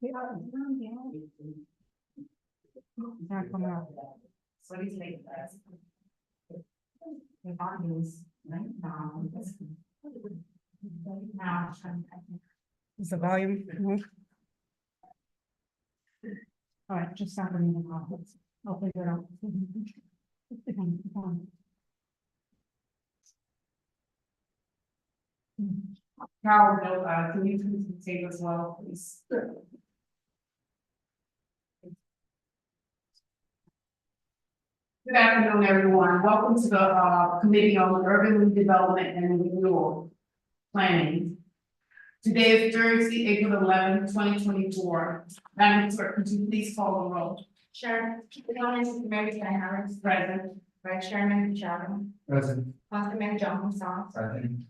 So he's like that. The bodies, right now. Now, Is the volume? All right, just stop reading the comments. I'll figure it out. Carol, can you please take as well, please? Good afternoon, everyone. Welcome to the Committee on Urban Redevelopment and Renewal Planning. Today is Thursday, April 11, 2024. Madam Clerk, could you please call the roll? Sure. Good morning, Mary Harris, Present. Vice Chairman Chavo, Present. Councilman John Gonzalez, Present.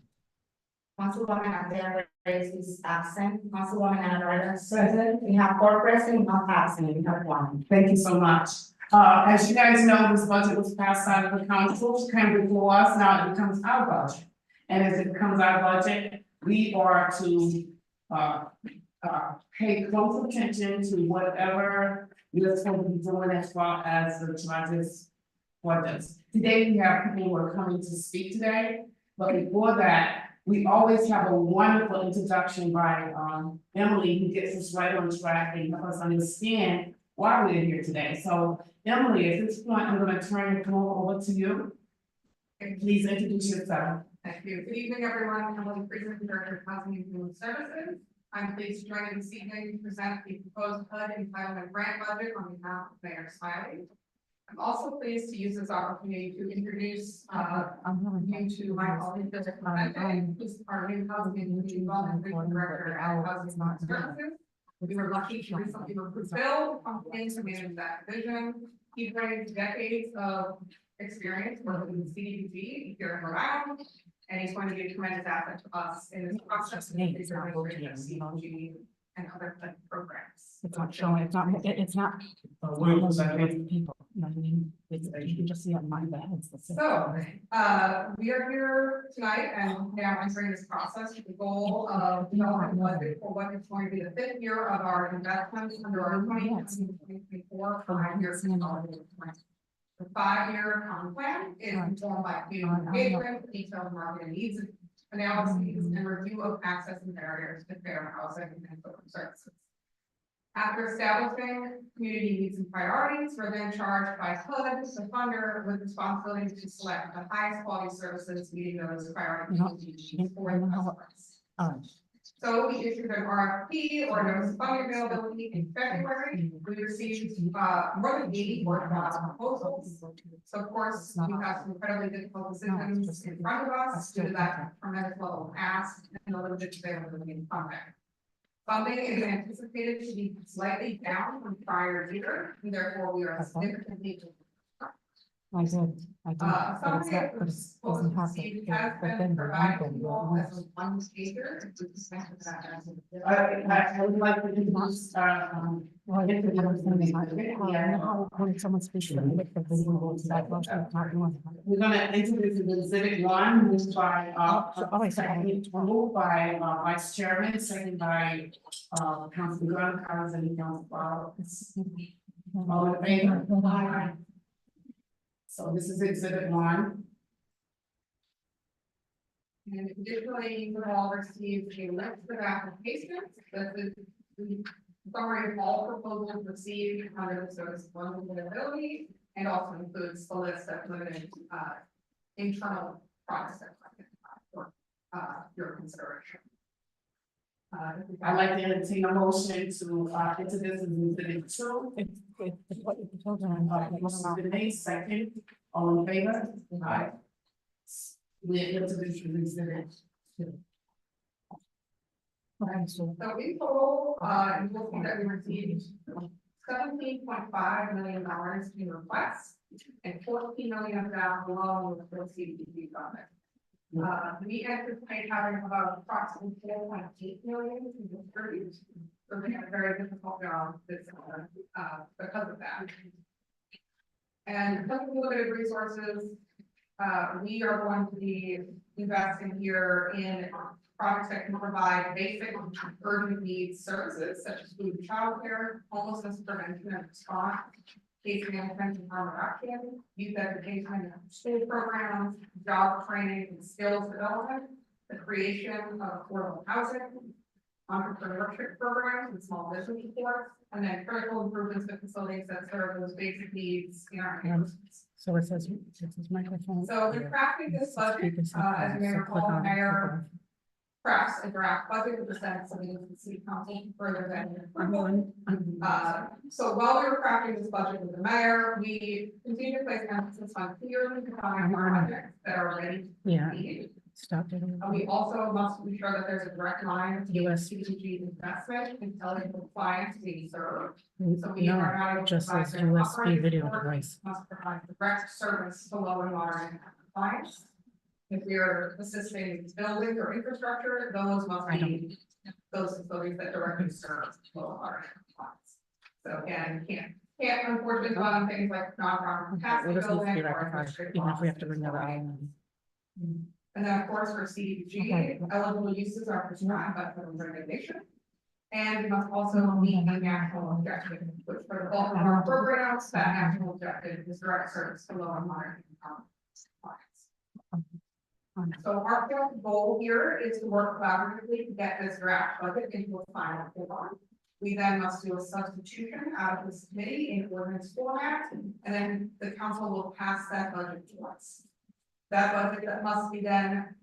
Councilwoman Andrea Reyes is absent, Councilwoman Anna Reyes present. We have 4 present, not absent, we have 1. Thank you so much. As you guys know, this budget was passed out of the council, came before us, now it becomes our budget. And as it becomes our budget, we are to pay close attention to whatever we're supposed to be doing as far as the charges budgets. Today, we have people who are coming to speak today, but before that, we always have a wonderful introduction by Emily, who gets us right on track and helps us understand why we're here today. So Emily, at this point, I'm going to turn the floor over to you. And please introduce yourself. Thank you. Good evening, everyone. I'm Lily Friedman, Director of Housing and Human Services. I'm pleased to join you this evening to present the proposed HUD entitlement grant budget on behalf of Mayor Smiley. I'm also pleased to use this opportunity to introduce you to my colleague, Joseph Clemente, who's our new Housing and Community Development Director at Housing and Human Services. We were lucky to recently recruit Bill to manage that division. He brings decades of experience working with CDBG here in Rhode Island, and he's going to be a tremendous asset to us in this process of CDBG and other programs. It's not showing, it's not. What was that? People, you know what I mean? You can just see on my bed. So, we are here tonight and now entering this process with the goal of developing a budget for what is going to be the 5th year of our investments under our 2024 5-year consolidated plan. The 5-year plan is informed by community engagement, detailed market needs analyses, and review of access and barriers to fair housing and social services. After establishing community needs and priorities, we're then charged by HUD, the funder, with responsibility to select the highest quality services meeting those priorities for the customers. So we issued an RFP or notice of funding availability in February. We received more than 84 proposals. So of course, we have some incredibly difficult decisions in front of us due to that tremendous level of ask and the limited availability in funding. Funding is anticipated to be slightly down from prior year, and therefore we are significantly. I did. But it's not, but it doesn't have to. But then the one thing, I would like to introduce when someone speaks, we're gonna introduce Exhibit 1, moved by moved by Vice Chairman, second by Councilman Graham, and Council. All in favor? Aye. So this is Exhibit 1. And additionally, you will all receive a list of applications. This is the summary of all proposals received under the service funding availability, and also includes the list of limited internal projects for your consideration. I'd like to entertain a motion to enter this as Exhibit 2. Second, all in favor? Aye. We introduce Exhibit 2. So in total, you will see that we received $17.5 million in requests, and $14 million of that along with the CDBG funding. We anticipate having about approximately $4.8 million to distribute. So we have a very difficult job this because of that. And because of limited resources, we are going to be investing here in projects that can provide basic urgent needs services such as food, and childcare, homelessness prevention and response, case management and harm reduction, youth education and school programs, job training and skills development, the creation of affordable housing, entrepreneurship programs and small business support, and then critical improvements to facilities that serve those basic needs in our neighborhoods. So it says microphone. So in crafting this budget, as you may recall, the mayor crafts a draft budget with the Senate submitting to the city council for further vetting. So while we were crafting this budget with the mayor, we continue to place emphasis on clearly defined projects that are ready to Yeah. proceed. Stop it. We also must ensure that there's a direct line to US. CDBG investment and eligible clients being served. So we No, are not able to just provide says their USB operating video support, device. must provide direct service to low and moderate income clients. If we are assisting buildings or infrastructure, those must be those facilities that directly serve low and moderate income clients. So again, can't unfortunately fund things like non-farm Well, capacity this needs to building be or rectified, administrative even if we have to offices. bring that out. And then, of course, for CDBG, Okay. eligible uses are prescribed by federal regulation. And we must also meet the national objective, which for the bulk of our programs, that national objective is direct service to low and moderate income clients. So our goal here is to work collaboratively to get this draft budget into a final form. We then must do a substitution out of this committee in ordinance format, and then the council will pass that budget to us. That budget that must be then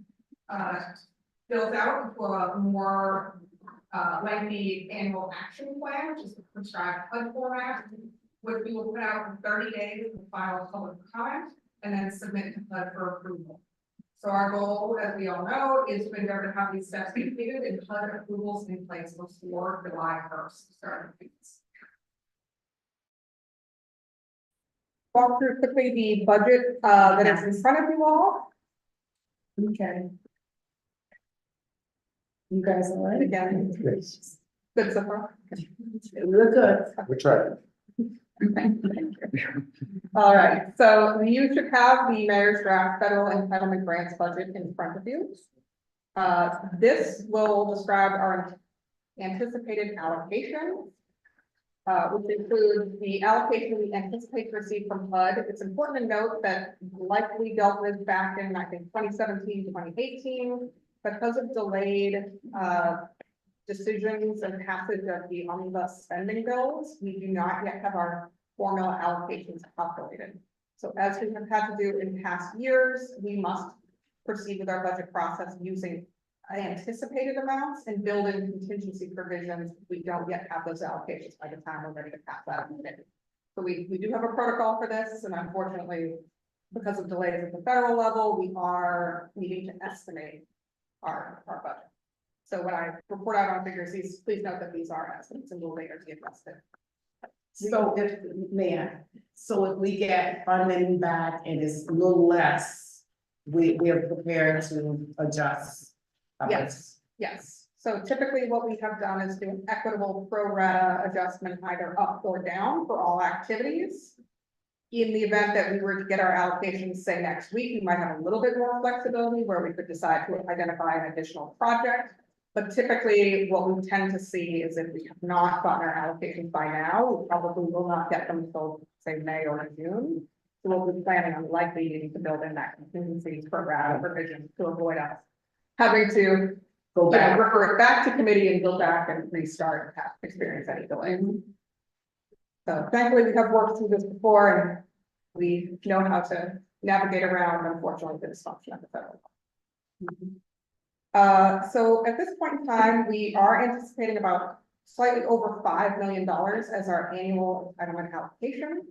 built out into a more lengthy annual action plan, which is the prescribed HUD format, which we will put out in 30 days to file public comment and then submit to HUD for approval. So our goal, as we all know, is to endeavor to have these steps completed and HUD approvals in place before July 1st, starting things. Walk through quickly the budget that is in front of you all. Okay. You guys all right? Again, good so far. We're good. We tried. All right, so you should have the mayor's draft federal entitlement grants budget in front of you. This will describe our anticipated allocation, which includes the allocation we anticipate to receive from HUD. It's important to note that like we dealt with back in, I think, 2017, 2018, because of delayed decisions and passage of the omnibus spending bills, we do not yet have our formula allocations calculated. So as we have had to do in past years, we must proceed with our budget process using anticipated amounts and build in contingency provisions. We don't yet have those allocations by the time we're ready to pass that. So we do have a protocol for this, and unfortunately, because of delays at the federal level, we are needing to estimate our budget. So when I report out on figures, please note that these are estimates and will later be adjusted. So if, so if we get funding back and it's a little less, we're prepared to adjust. Yes. Yes, so typically what we have done is do an equitable pro rata adjustment either up or down for all activities. In the event that we were to get our allocations, say next week, we might have a little bit more flexibility where we could decide to identify an additional project. But typically, what we tend to see is if we have not gotten our allocations by now, we probably will not get them until, say, May or June. So we'll be planning on likely needing to build in that contingency program provision to avoid us having to Go back. refer it back to committee and go back and restart and have experience any delays. So thankfully, we have worked through this before and we know how to navigate around, unfortunately, the dysfunction at the federal level. So at this point in time, we are anticipating about slightly over $5 million as our annual entitlement allocation.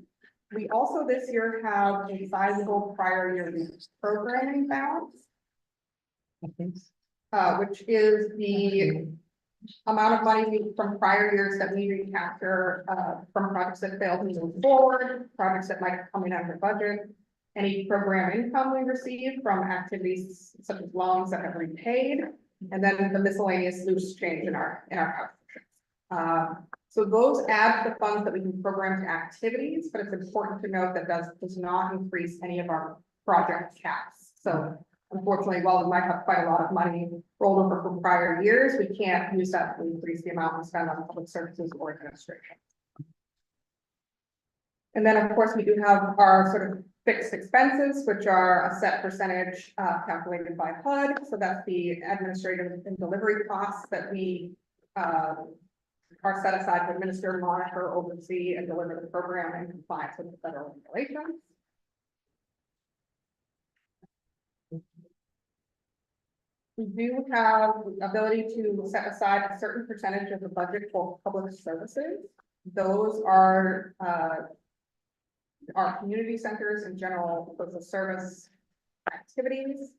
We also this year have a sizable prior year programming balance, which is the amount of money from prior years that we recapture from projects that failed to move forward, projects that might come in under budget, any program income we receive from activities such as loans that have repaid, and then the miscellaneous loose change in our calculations. So those add the funds that we can program to activities, but it's important to note that does not increase any of our project caps. So unfortunately, while we might have quite a lot of money rolled over from prior years, we can't use that to increase the amount we spend on public services or administration. And then, of course, we do have our sort of fixed expenses, which are a set percentage calculated by HUD. So that's the administrative and delivery costs that we are set aside to administer, monitor, oversee, and deliver the program in compliance with the federal regulations. We do have the ability to set aside a certain percentage of the budget for public services. Those are our community centers and general social service activities.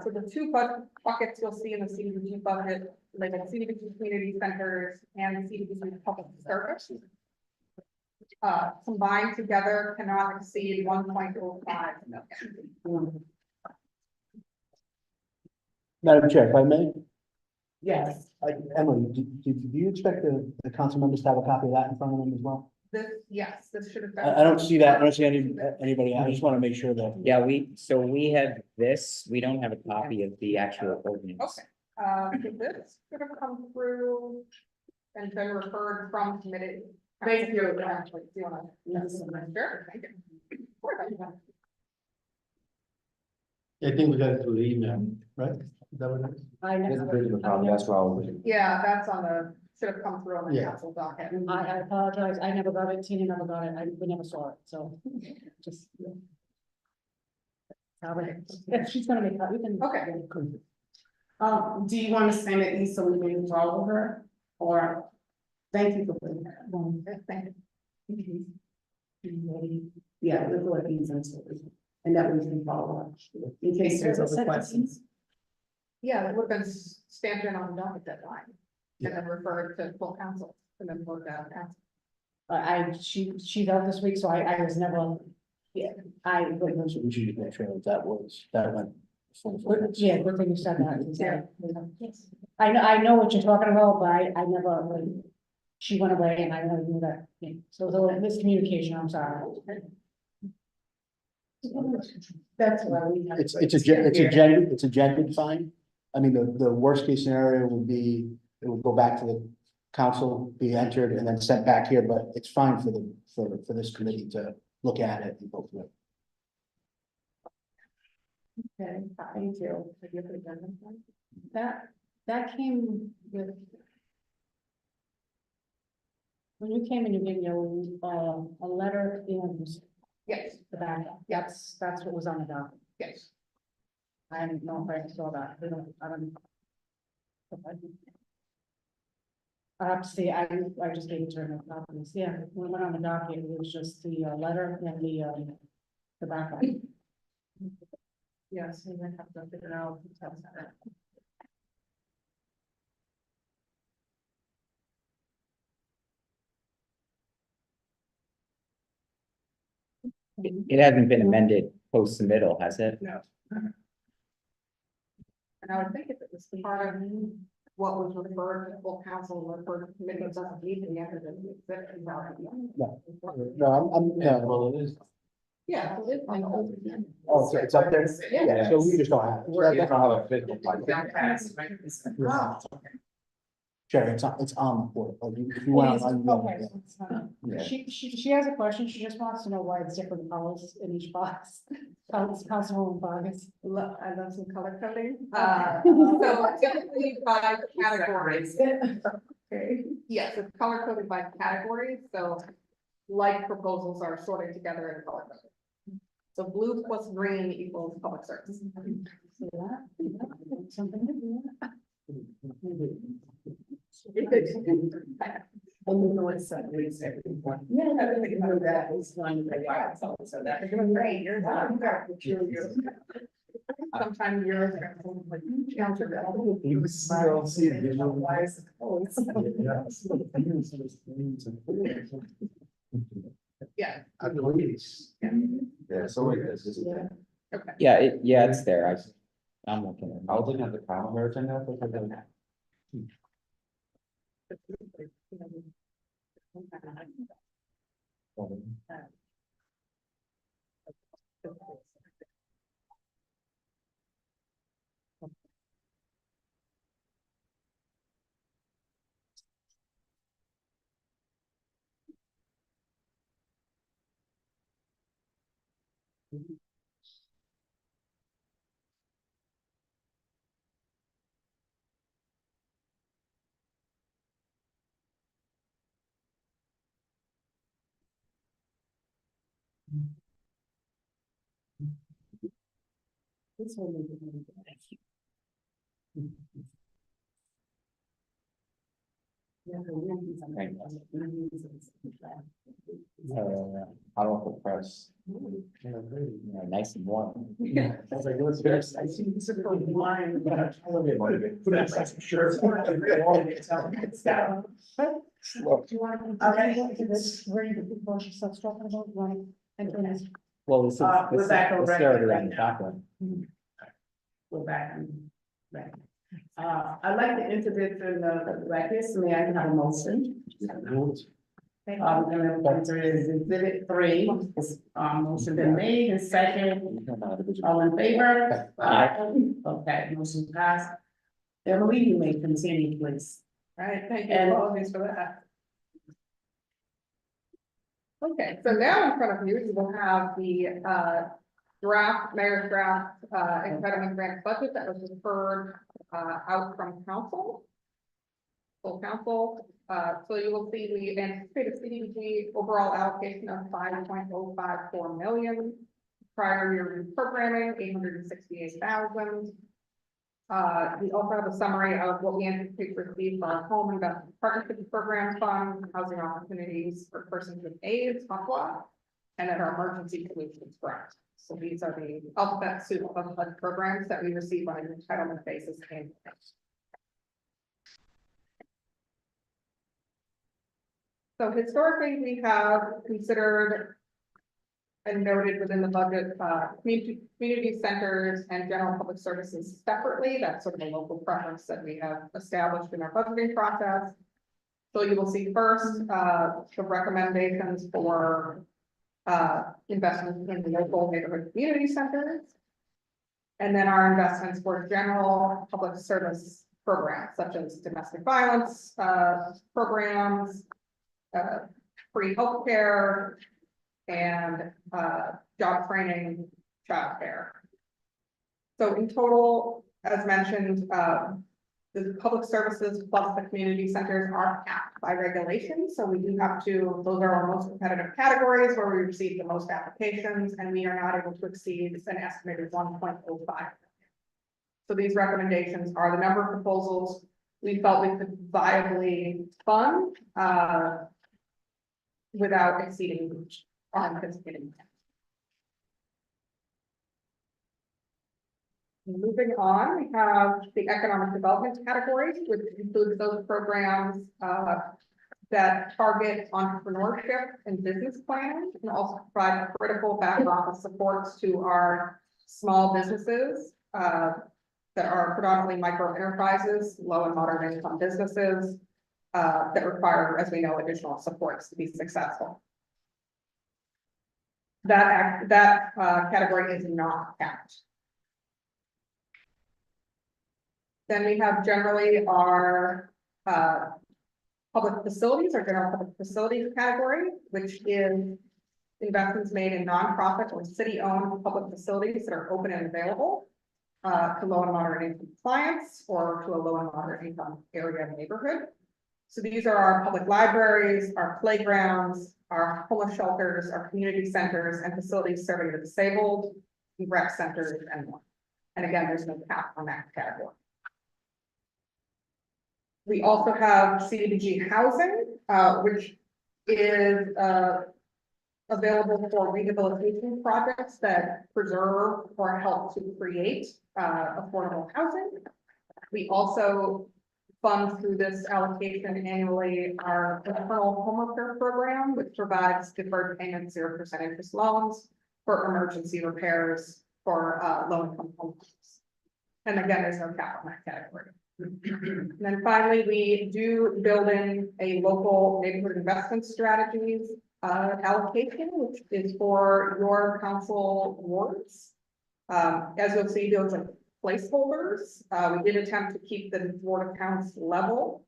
So the two buckets you'll see in the CDBG budget, like the CDBG community centers and the CDBG public service, combined together cannot exceed 1.05 million. Madam Chair, if I may, Yes. Emily, do you expect the council members to have a copy of that in front of them as well? Yes, this should have been. I don't see that, I don't see anybody, I just want to make sure that. Yeah, we have this, we don't have a copy of the actual ordinance. Okay, so this should have come through and been referred from committee. Thank you. Actually, do you want to? Sure, thank you. I think we got it through the email, right? Is that what it is? I That's why. Yeah, that's on the, should have come through on the Yeah. council docket. I apologize, I never got it, Tina never got it, we never saw it, so just. Sorry, if she's gonna make that, we can. Okay. Do you want to send it in so we can follow her? Or, thank you for putting that. Thank you. Yeah, we'll go at these and that we can follow up in case there's other questions. Yeah, that would have been stamped in on the docket deadline. And then referred to full council and then voted out. She's out this week, so I was never, yeah, We should just make sure that went. yeah, good thing you said that. I know what you're talking about, but I never, like, she went away and I never knew that, yeah. So the miscommunication, I'm sorry. That's why we have. It's agended fine. I mean, the worst case scenario would be, it will go back to the council, be entered and then sent back here, but it's fine for this committee to look at it and go through it. Okay, thank you. That came with. When you came in, you gave me a letter and Yes, the back, that's what was on the document. yes. I don't know if I saw that, I don't. I have to see, I just gave it to her, no copies, yeah, we went on the docket, it was just the letter and the backup. Yes, we might have to figure out. who tells that. It hasn't been amended post submittal, has it? No. And I would think if it was part of what was referred to full council, referred to committee, it doesn't need to be entered into the exhibit. No, well, it is. Yeah. it is on the old agenda. Oh, so it's up there? Yeah. So we just don't have. it. Don't have a physical. Sure, it's on the board. If you want. Yeah. She has a question, she just wants to know why it's different colors in each box. Councilwoman Vargas. I love some color coding. So typically by categories. Okay. Yes, it's color coded by categories, so like proposals are sorted together in color code. So blue plus green equals public service. See that? Something new. Yeah, I think that is one that, so that. You're doing great, you're done. Sometimes you're. You still see it. Yeah. I believe. Yeah, so it is. Okay. Yeah, it's there, I'm looking at it. I was looking at the calendar agenda. This one is really good. Yeah, the wind is on I don't know, press. Nice and warm. I was like, what's this? I see this is for wine, but I'm Sure. Do you want to go into this, where you, before she starts talking about, right? And then it's- Well, this is, we're this is, back on this record started right on the now. top one. We're back. I'd like to introduce the Black History, I have a motion. We're gonna enter is exhibit 3, motion been made and second, all in favor? Aye. Okay, motion passed. Emily, you may continue, please. All right, thank you, And- apologies for that. Okay, so now in front of you, you will have the mayor's draft entitlement grant budget that was referred out from council. Full council, so you will see we anticipate a CDBG overall allocation of 5.054 million. Prior year programming, 868,000. We also have a summary of what we anticipate to receive for our home investment partnership program fund, housing opportunities for persons with AIDS, HOPWA, and then our emergency solutions grant. So these are the alphabet soup of HUD programs that we receive on an entitlement basis annually. So historically, we have considered and noted within the budget, community centers and general public services separately. That's sort of a local preference that we have established in our budgeting process. So you will see first, the recommendations for investments in local neighborhood community centers. And then our investments for general public service programs such as domestic violence programs, free healthcare, and job training, childcare. So in total, as mentioned, the public services plus the community centers are capped by regulation. So we do have to, those are our most competitive categories where we receive the most applications, and we are not able to exceed an estimated 1.05. So these recommendations are the number of proposals we felt we could viably fund without exceeding unanticipated. Moving on, we have the economic development categories, which includes those programs that target entrepreneurship and business planning, and also provide critical back office supports to our small businesses that are predominantly micro enterprises, low and moderate income businesses that require, as we know, additional supports to be successful. That category is not capped. Then we have generally our public facilities, or general public facilities category, which is investments made in nonprofit or city-owned public facilities that are open and available to low and moderate income clients or to a low and moderate income area of neighborhood. So these are our public libraries, our playgrounds, our homeless shelters, our community centers, and facilities serving the disabled, rec centers, and more. And again, there's no cap on that category. We also have CDBG housing, which is available for rehabilitation projects that preserve or help to create affordable housing. We also fund through this allocation annually our internal home repair program, which provides deferred payment 0% interest loans for emergency repairs for low-income homes. And again, there's no cap on that category. And then finally, we do build in a local neighborhood investment strategies allocation, which is for your council wards. As you'll see, those are placeholders. We did attempt to keep the board accounts level,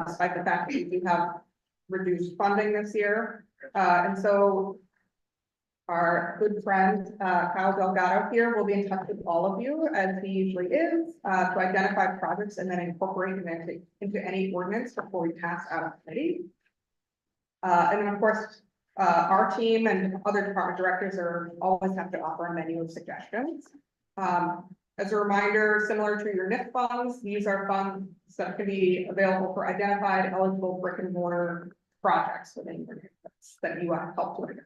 despite the fact that we do have reduced funding this year. And so our good friend, Kyle Delgado here will be in touch with all of you, as he usually is, to identify projects and then incorporate them into any ordinance before we pass out of committee. And then, of course, our team and other department directors are always have to offer a menu of suggestions. As a reminder, similar to your NIF funds, these are funds that can be available for identified eligible brick and mortar projects within your neighborhoods that you want help to identify.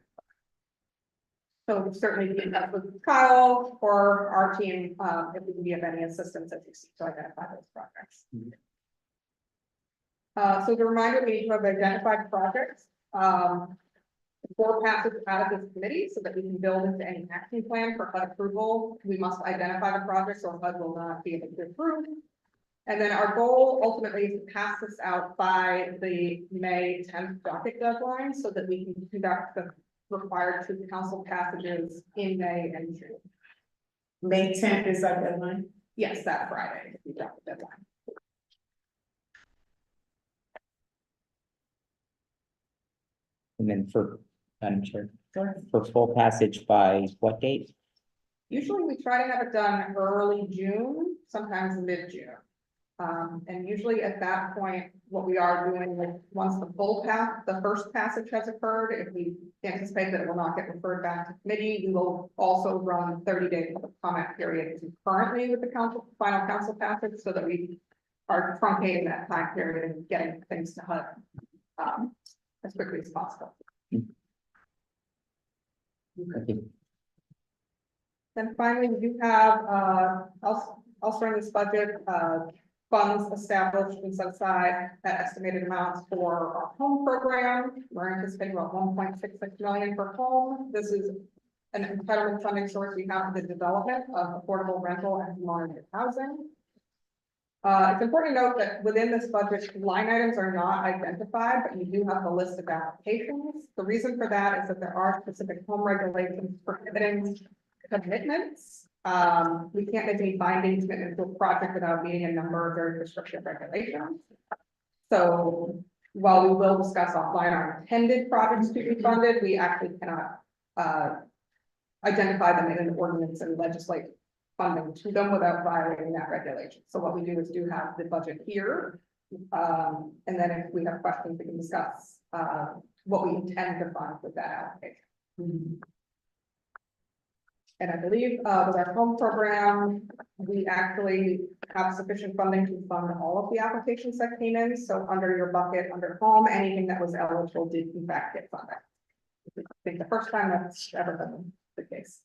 So certainly be in touch with Kyle or our team, if we can be of any assistance as you seek to identify those projects. So the reminder, we have identified projects, before passage out of this committee so that we can build into any action plan for HUD approval. We must identify the project or HUD will not be able to approve. And then our goal ultimately is to pass this out by the May 10th docket deadline so that we can conduct the required city council passages in May and June. May 10th is our deadline. Yes, that Friday, we got the deadline. And then for, Madam Chair, for full passage by what date? Usually we try to have it done early June, sometimes mid-June. And usually at that point, what we are doing is once the first passage has occurred, if we anticipate that it will not get referred back to committee, we will also run 30-day public comment period concurrently with the final council passage so that we are truncating that time period and getting things to HUD as quickly as possible. Okay. Then finally, we do have, also in this budget, funds established and set aside at estimated amounts for our home program. We're anticipating about 1.66 million for home. This is an entitlement funding source we have for the development of affordable rental and monitored housing. It's important to note that within this budget, line items are not identified, but you do have a list of applications. The reason for that is that there are specific home regulations prohibiting commitments. We can't make any binding commitment to a project without meeting a number of very prescriptive regulations. So while we will discuss offline our intended projects to be funded, we actually cannot identify them in an ordinance and legislate funding to them without violating that regulation. So what we do is have the budget here. And then if we have questions, we can discuss what we intend to fund with that application. And I believe with our home program, we actually have sufficient funding to fund all of the applications that came in. So under your bucket, under home, anything that was eligible did in fact get funded. I think the first time that's ever been the case.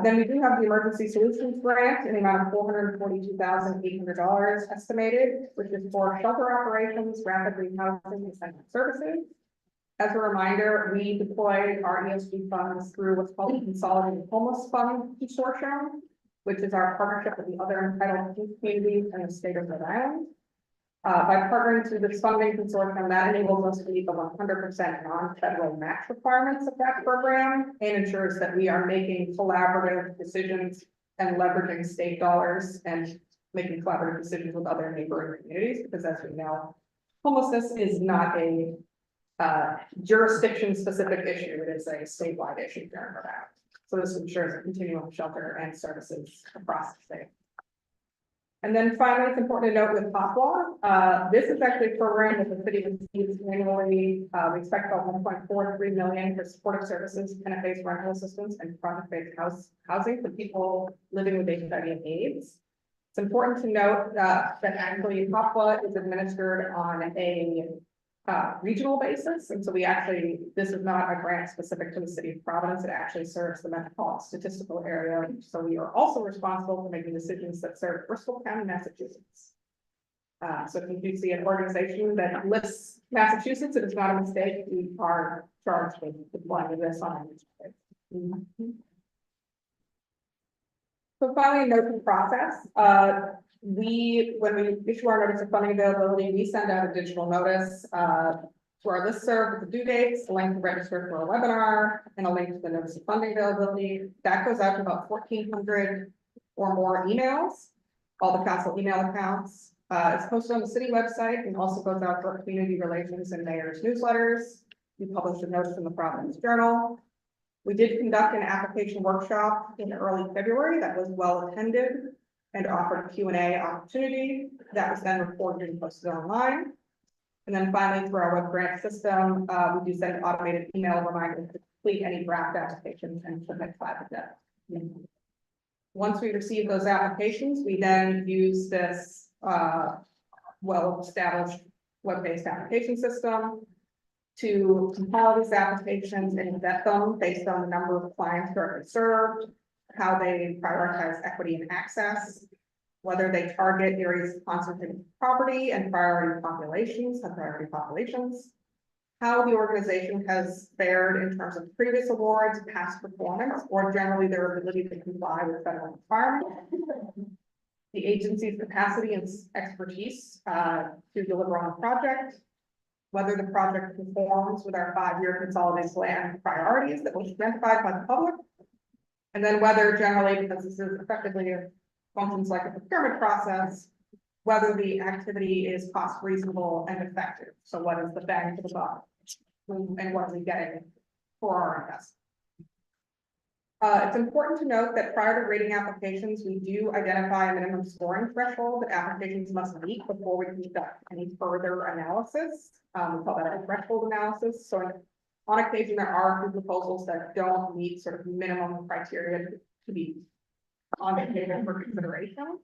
Then we do have the emergency solutions grant in the amount of $442,800 estimated, which is for shelter operations, rapid housing, and essential services. As a reminder, we deployed our ESG funds through what's called the Consolidated Homeless Fund Consortium, which is our partnership with the other entitled communities in the state of Rhode Island. By partnering through this funding consortium, that enables us to meet the 100% non-federal match requirements of that program and ensures that we are making collaborative decisions and leveraging state dollars and making collaborative decisions with other neighboring communities, because as we know, homelessness is not a jurisdiction-specific issue. It is a statewide issue here in Rhode Island. So this ensures a continuum of shelter and services across the state. And then finally, it's important to note with POPLA, this is actually a program that the city receives annually. We expect about 1.43 million for supportive services, tenant-based rental assistance, and project-based housing for people living with HIV and AIDS. It's important to note that actually POPLA is administered on a regional basis. And so this is not a grant specific to the city of Providence. It actually serves the metropolitan statistical area. So we are also responsible for making decisions that serve Bristol County, Massachusetts. So if you do see an organization that lists Massachusetts, it is not a mistake. We are charged with deploying this on our So finally, note the process. When we issue our notice of funding availability, we send out a digital notice to our listserv with the due dates, a link to register for a webinar, and a link to the notice of funding availability. That goes out to about 1,400 or more emails. All the council email accounts, it's posted on the city website and also goes out for community relations and mayor's newsletters. We published a notice in the Providence Journal. We did conduct an application workshop in early February that was well attended and offered a Q&A opportunity that was then recorded and posted online. And then finally, through our web grant system, we do send automated email reminders to complete any draft applications and submit by the deadline. Once we receive those applications, we then use this well-established web-based application system to compile these applications and vet them based on the number of clients currently served, how they prioritize equity and access, whether they target areas of concentrated property and priority populations, how the organization has fared in terms of previous awards, past performance, or generally their ability to comply with federal requirements, the agency's capacity and expertise to deliver on a project, whether the project conforms with our 5-year consolidated plan priorities that was identified by the public, and then whether generally, because this is effectively functions like a procurement process, whether the activity is cost reasonable and effective. So what is the bang for the buck? And what are we getting for our investment? It's important to note that prior to rating applications, we do identify a minimum scoring threshold that applications must meet before we conduct any further analysis. We call that a threshold analysis. So on occasion, there are proposals that don't meet sort of minimum criteria to be on the table for consideration.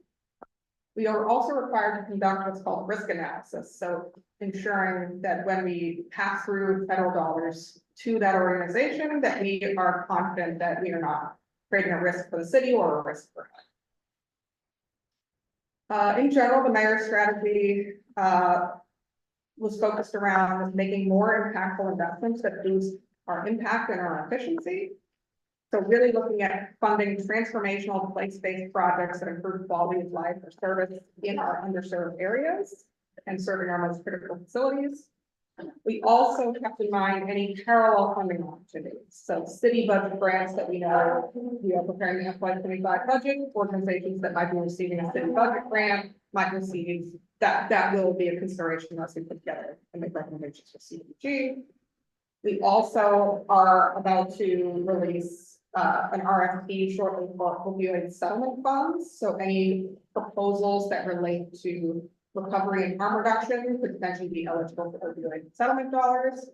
We are also required to conduct what's called risk analysis. So ensuring that when we pass through federal dollars to that organization, that we are confident that we are not creating a risk for the city or a risk for us. In general, the mayor's strategy was focused around making more impactful investments that boost our impact and our efficiency. So really looking at funding transformational place-based projects that improve quality of life or service in our underserved areas and serving our most critical facilities. We also kept in mind any parallel funding opportunities. So city budget grants that we know we are preparing the FY25 budget, organizations that might be receiving a city budget grant might receive that will be a consideration as we put together and make recommendations for CDBG. We also are about to release an RFP shortly for opioid settlement funds. So any proposals that relate to recovery and harm reduction could potentially be eligible for opioid settlement dollars.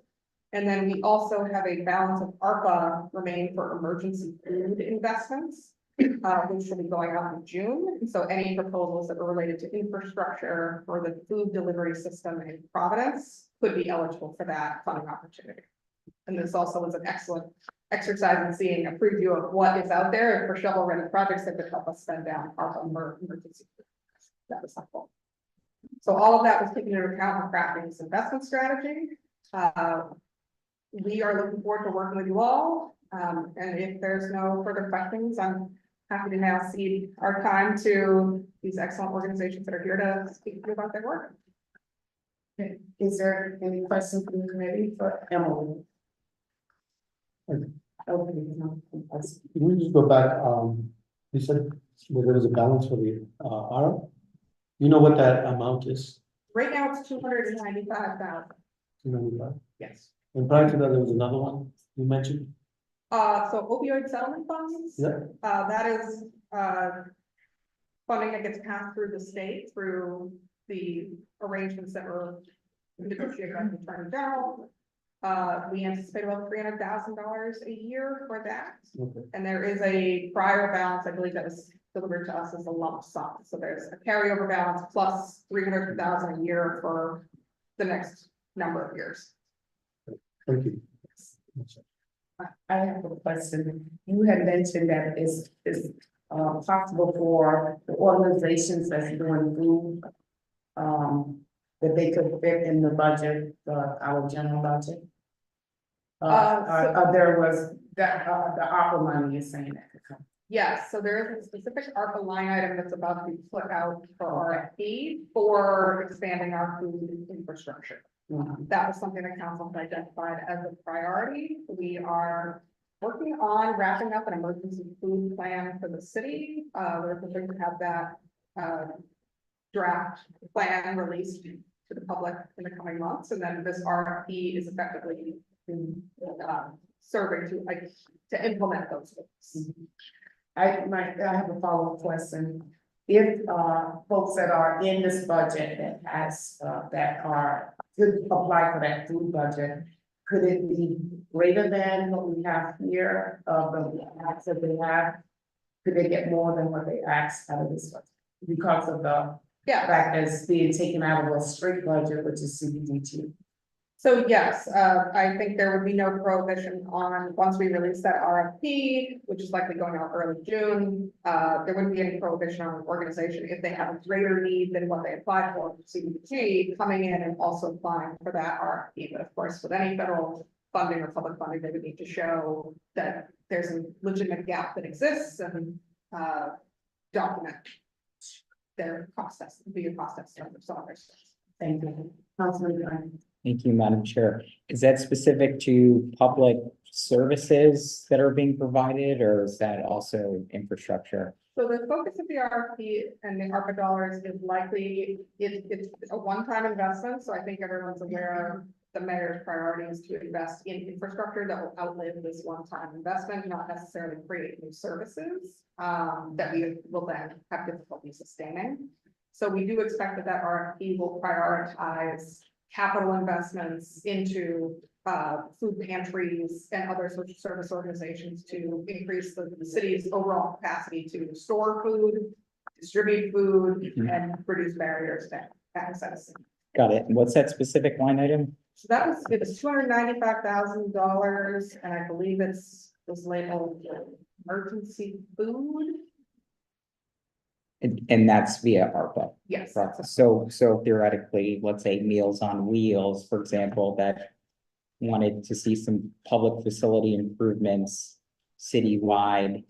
And then we also have a balance of ARPA remaining for emergency food investments, which will be going out in June. And so any proposals that are related to infrastructure or the food delivery system in Providence could be eligible for that funding opportunity. And this also is an excellent exercise in seeing a preview of what is out there for shovel-ready projects that could help us spend down ARPA emergency. That was helpful. So all of that was taken into account when crafting this investment strategy. We are looking forward to working with you all. And if there's no further questions, I'm happy to now cede our time to these excellent organizations that are here to speak to you about their work. Okay. Is there any questions from the committee for Emily? Okay, no. Can we just go back, you said that there was a balance for the, ARA? You know what that amount is? Right now, it's 295,000. 295? Yes. And prior to that, there was another one you mentioned? So opioid settlement funds. Yeah. That is, funding that gets passed through the state through the arrangements that were negotiated by the Attorney General. We anticipate about $300,000 a year for that. Okay. And there is a prior balance, I believe that was delivered to us as a lump sum. So there's a carryover balance plus $300,000 a year for the next number of years. Thank you. I have a question. You had mentioned that it's possible for the organizations that's doing food, that they could fit in the budget, our general budget. There was that, the ARPA money is saying that could come. Yes, so there is a specific ARPA line item that's about to be put out for RFP for expanding our food infrastructure. That was something that council had identified as a priority. We are working on wrapping up an emergency food plan for the city. We're hoping to have that, draft plan released to the public in the coming months, and then this RFP is effectively, serving to, like, to implement those things. I have a follow-up question. If, folks that are in this budget that has, that are, could apply for that food budget, could it be greater than what we have here, the acts that they have? Could they get more than what they asked out of this budget? Because of the Yeah, fact that it's being taken out of a straight budget, which is CBDG. so yes, I think there would be no prohibition on, once we release that RFP, which is likely going out early June. There wouldn't be any prohibition on an organization if they have a greater need than what they applied for CDBG, coming in and also applying for that RFP. But of course, with any federal funding or public funding, they would need to show that there's a legitimate gap that exists and document their cost estimate, be a cost estimate of some of their steps. Thank you. Councilman Graham. Thank you, Madam Chair. Is that specific to public services that are being provided, or is that also infrastructure? So the focus of the RFP and the ARPA dollars is likely, it's a one-time investment, so I think everyone's aware of the mayor's priority is to invest in infrastructure that will outlive this one-time investment, not necessarily create new services that we will then have difficulty sustaining. So we do expect that that RFP will prioritize capital investments into food pantries and other social service organizations to increase the city's overall capacity to store food, distribute food, and reduce barriers to access. Got it. And what's that specific line item? So that was, it was $295,000, and I believe was labeled emergency food. And that's via ARPA. Yes. So theoretically, let's say Meals on Wheels, for example, that wanted to see some public facility improvements citywide.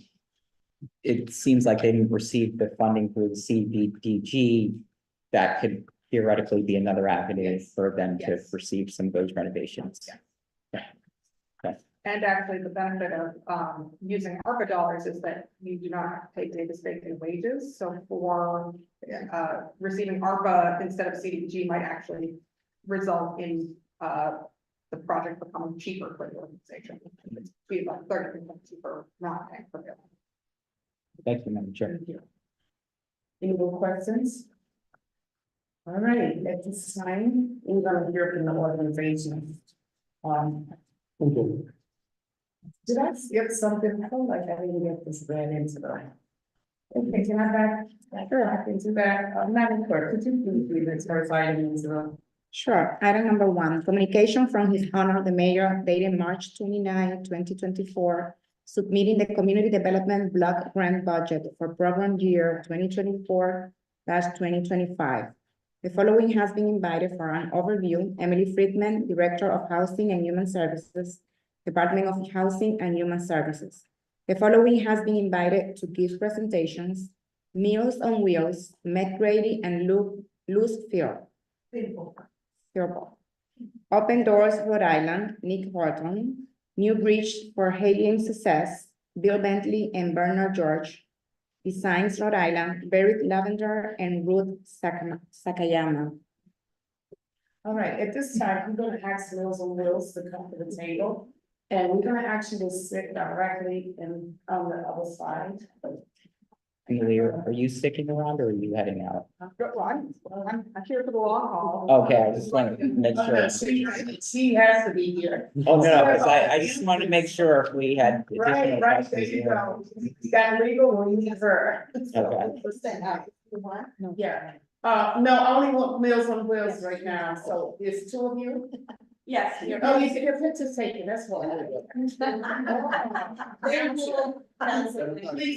It seems like they didn't receive the funding through the CDBG. That could theoretically be another avenue for them to receive some of those renovations. And actually, the benefit of using ARPA dollars is that you do not have to pay Davis Bacon wages. So for receiving ARPA instead of CDBG might actually result in the project becoming cheaper for the organization. It's be about 30% cheaper not paying for it. Thank you, Madam Chair. Thank you. Any more questions? All right, at this time, we're gonna hear from the organization. Thank you. Did I skip something? I feel like I didn't get this read into the. Okay, can I back into that? Madam Clerk, could you please read this first item into the? Sure. Item number 1, communication from His Honor the Mayor dated March 29, 2024, submitting the Community Development Block Grant Budget for program year 2024-2025. The following has been invited for an overview. Emily Friedman, Director of Housing and Human Services, Department of Housing and Human Services. The following has been invited to give presentations: Meals on Wheels, Matt Grady and Luz Field. Open Doors, Rhode Island, Nick Horton. New Bridge for Hailing Success, Bill Bentley and Bernard George. Designs, Rhode Island, Berit Lavender and Ruth Sakayama. All right, at this time, we're gonna ask Meals on Wheels to come to the table. And we're gonna actually sit directly in on the other side. Amelia, are you sticking around or are you heading out? Well, I'm here for the long haul. Okay, I just wanted to make sure. She has to be here. Oh, no, because I just wanted to make sure if we had. additional Right, there questions. you go. You got legal, we need her. Okay. Yeah, no, I only want Meals on Wheels right now, so it's 2 of you? Yes. Oh, you get your pictures taken, that's what. Please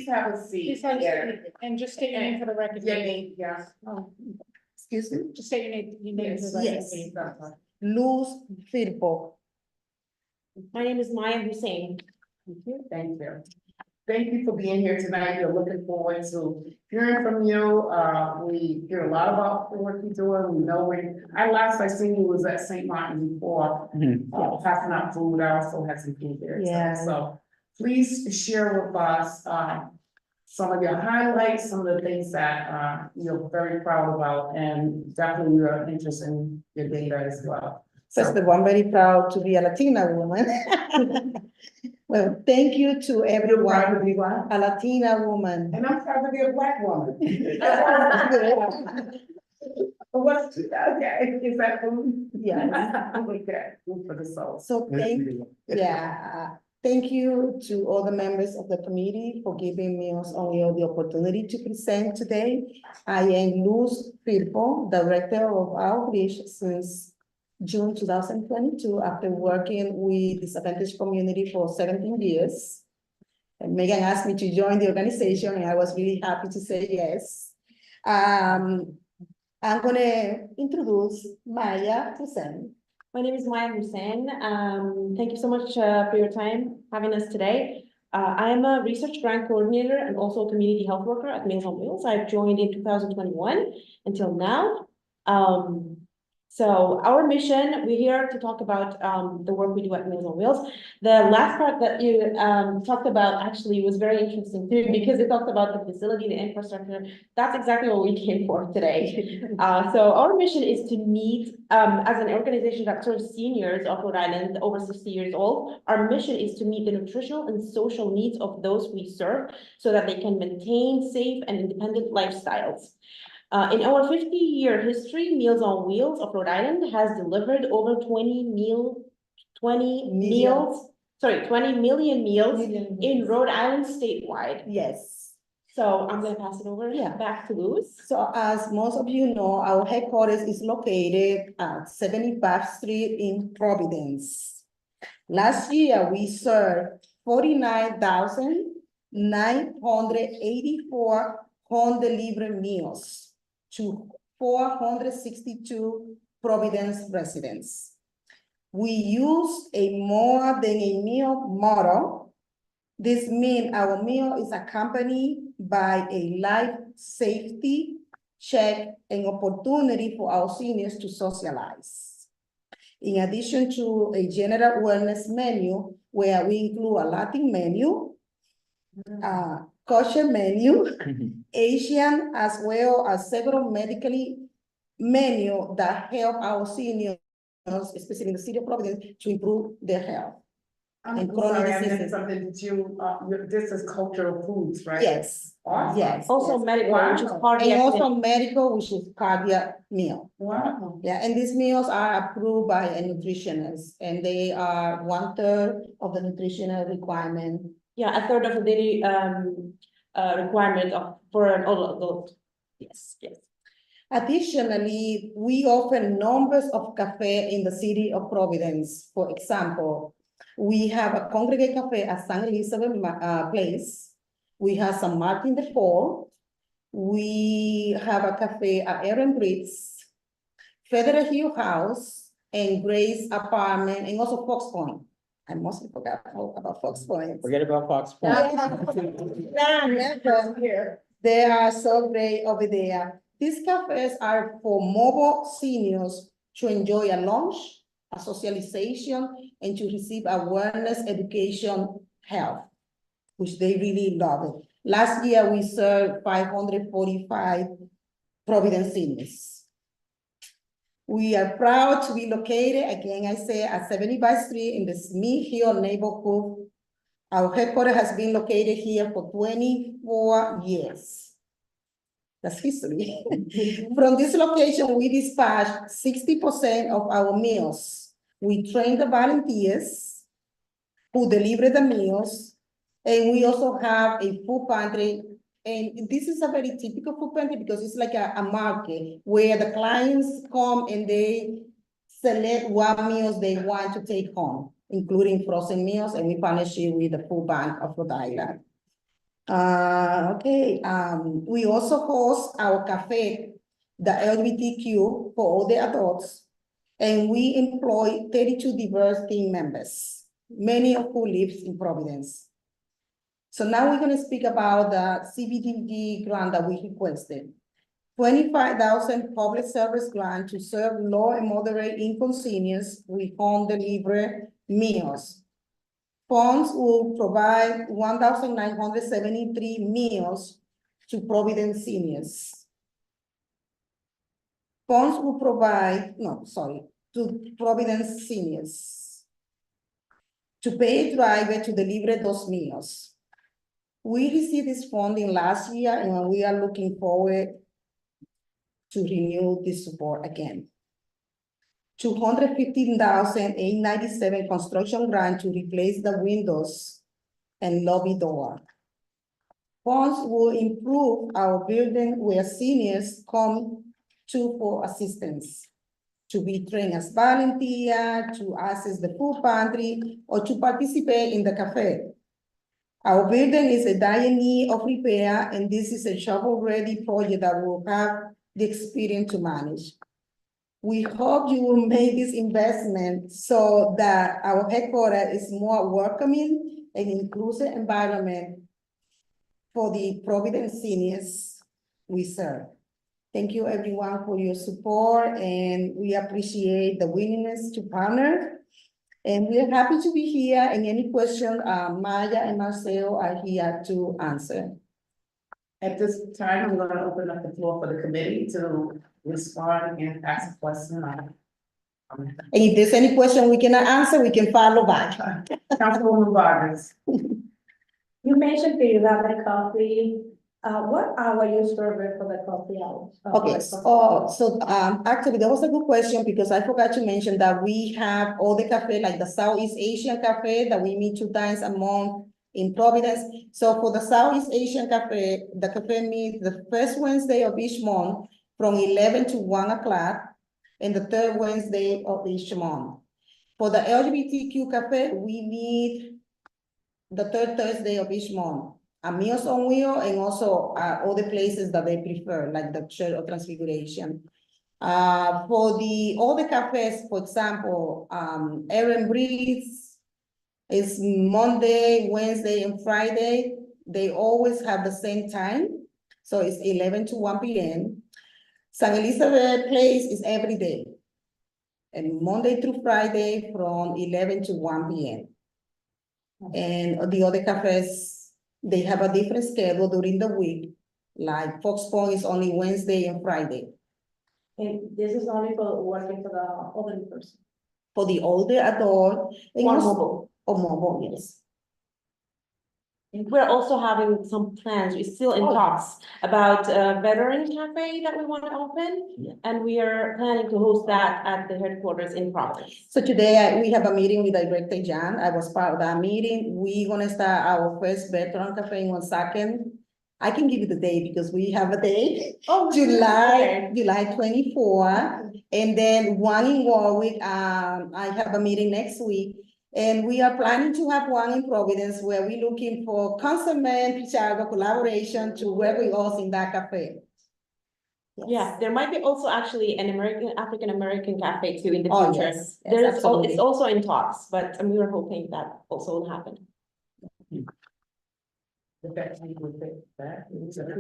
have a seat. Please have a Yeah. seat, and just state your name for the record. Yeah. Excuse me? Just state your name for the record. Yes. please. Luz Firpo. My name is Maya Hussein. Thank you. Thank you for being here tonight. We're looking forward to hearing from you. We hear a lot about the work you're doing. We know when, last I seen you was at St. Martin before, Mhm. passing out food. I also had some food there. Yeah. So please share with us, some of your highlights, some of the things that, you're very proud about, and definitely we are interested in your data as well. First of all, I'm very proud to be a Latina woman. Well, thank you to You're proud everyone, to be black? a Latina woman. And I'm proud to be a black woman. What's, okay, is that food? Yeah. Okay, food for the soul. So thank you to all the members of the committee for giving me only the opportunity to present today. I am Luz Firpo, Director of Outreach since June 2022, after working with disadvantaged community for 17 years. And Megan asked me to join the organization, and I was really happy to say yes. I'm gonna introduce Maya Hussein. My name is Maya Hussein. Thank you so much for your time having us today. I am a research grant coordinator and also a community health worker at Meals on Wheels. I've joined in 2021 until now. So our mission, we're here to talk about the work we do at Meals on Wheels. The last part that you talked about actually was very interesting too, because it talked about the facility, the infrastructure. That's exactly what we came for today. So our mission is to meet, as an organization that serves seniors of Rhode Island over 60 years old, our mission is to meet the nutritional and social needs of those we serve so that they can maintain safe and independent lifestyles. In our 50-year history, Meals on Wheels of Rhode Island has delivered over 20 million meals in Rhode Island statewide. Yes. So I'm gonna pass it over back to Luz. So as most of you know, our headquarters is located at 75th Street in Providence. Last year, we served 49,984 home delivery meals to 462 Providence residents. We use a more than a meal model. This means our meal is accompanied by a life safety check and opportunity for our seniors to socialize. In addition to a general wellness menu where we include a Latin menu, kosher menu, Asian, as well as several medically menu that help our seniors, especially in the city of Providence, to improve their health. I'm And chronic sorry, I diseases. missed something that this is cultural foods, right? Yes, Awesome. yes. Also yes. medical, which is Wow. cardiac. And also medical, which is cardiac meal. Wow. Yeah, and these meals are approved by a nutritionist, and they are 1/3 of the nutritional requirement. Yeah, a third of the daily requirement for an adult. Yes, yes. Additionally, we offer numbers of cafe in the city of Providence. For example, we have a congregate cafe at San Elizabeth Place. We have San Martin de Paul. We have a cafe at Aaron Brits, Federal Hill House, and Grace Apartment, and also Fox Point. I mostly forgot about Fox Point. Forget about Fox Point. They are so great over there. These cafes are for mobile seniors to enjoy a lunch, a socialization, and to receive awareness, education, health, which they really love it. Last year, we served 545 Providence seniors. We are proud to be located, again, I say, at 75th Street in the Smith Hill neighborhood. Our headquarters has been located here for 24 years. That's history. From this location, we dispatch 60% of our meals. We train the volunteers who deliver the meals, and we also have a food pantry. And this is a very typical food pantry because it's like a market where the clients come and they select what meals they want to take home, including frozen meals, and we partnership with the Food Bank of Rhode Island. We also host our cafe, the LGBTQ for all the adults, and we employ 32 diverse team members, many of who lives in Providence. So now we're going to speak about the CBDG grant that we requested. $25,000 public service grant to serve low and moderate income seniors with home delivery meals. Funds will provide 1,973 meals to Providence seniors. Funds will provide, no, sorry, to Providence seniors to pay a driver to deliver those meals. We received this funding last year and we are looking forward to renew this support again. 215,897 construction grant to replace the windows and lobby door. Funds will improve our building where seniors come to for assistance, to be trained as volunteer, to access the food pantry, or to participate in the cafe. Our building is a dire need of repair, and this is a shovel-ready project that will have the experience to manage. We hope you will make this investment so that our headquarters is more welcoming and inclusive environment for the Providence seniors we serve. Thank you everyone for your support, and we appreciate the willingness to partner. And we are happy to be here, and any question, Maya and Marcel are here to answer. At this time, I'm gonna open up the floor for the committee to respond and ask a question. And if there's any question we cannot answer, we can follow back. Councilwoman Vargas. You mentioned that you got the coffee. What hour you serve for the coffee hour? Okay, actually, that was a good question because I forgot to mention that we have all the cafe, like the Southeast Asian Cafe, that we meet 2 times a month in Providence. So for the Southeast Asian Cafe, the cafe meets the first Wednesday of each month from 11 to 1 o'clock, and the third Wednesday of each month. For the LGBTQ Cafe, we meet the third Thursday of each month. Meals on Wheel, and also other places that they prefer, like the Church of Transfiguration. For all the cafes, for example, Aaron Breeze is Monday, Wednesday, and Friday. They always have the same time, so it's 11 to 1 p.m. San Elizabeth Place is every day, and Monday through Friday from 11 to 1 p.m. And the other cafes, they have a different schedule during the week, like Fox Point is only Wednesday and Friday. And this is only for working for the older person. For the older adult. And Or also- mobile. Or mobile, yes. And we're also having some plans, we're still in talks about a veteran cafe that we want to open. And we are planning to host that at the headquarters in Providence. So today we have a meeting with Director Jan. I was part of that meeting. We're gonna start our first veteran cafe in 1 second. I can give you the date because we have a date. Oh, July 24. And then one in Warwick, I have a meeting next week. And we are planning to have one in Providence where we're looking for councilman, Pichardo collaboration to work with us in that cafe. Yes. Yeah, there might be also actually an African-American cafe too in the Oh, future. yes, yes, absolutely. It's also in talks, but we were hoping that also will happen.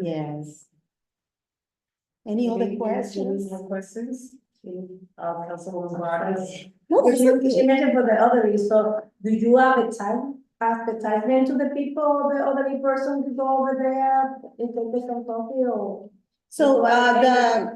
Yes. Any other questions? More questions? Councilwoman Vargas. No, But it's you okay. mentioned for the elderly, so do you have a time, advertisement to the people, the elderly person to go over there, if they get some coffee or? So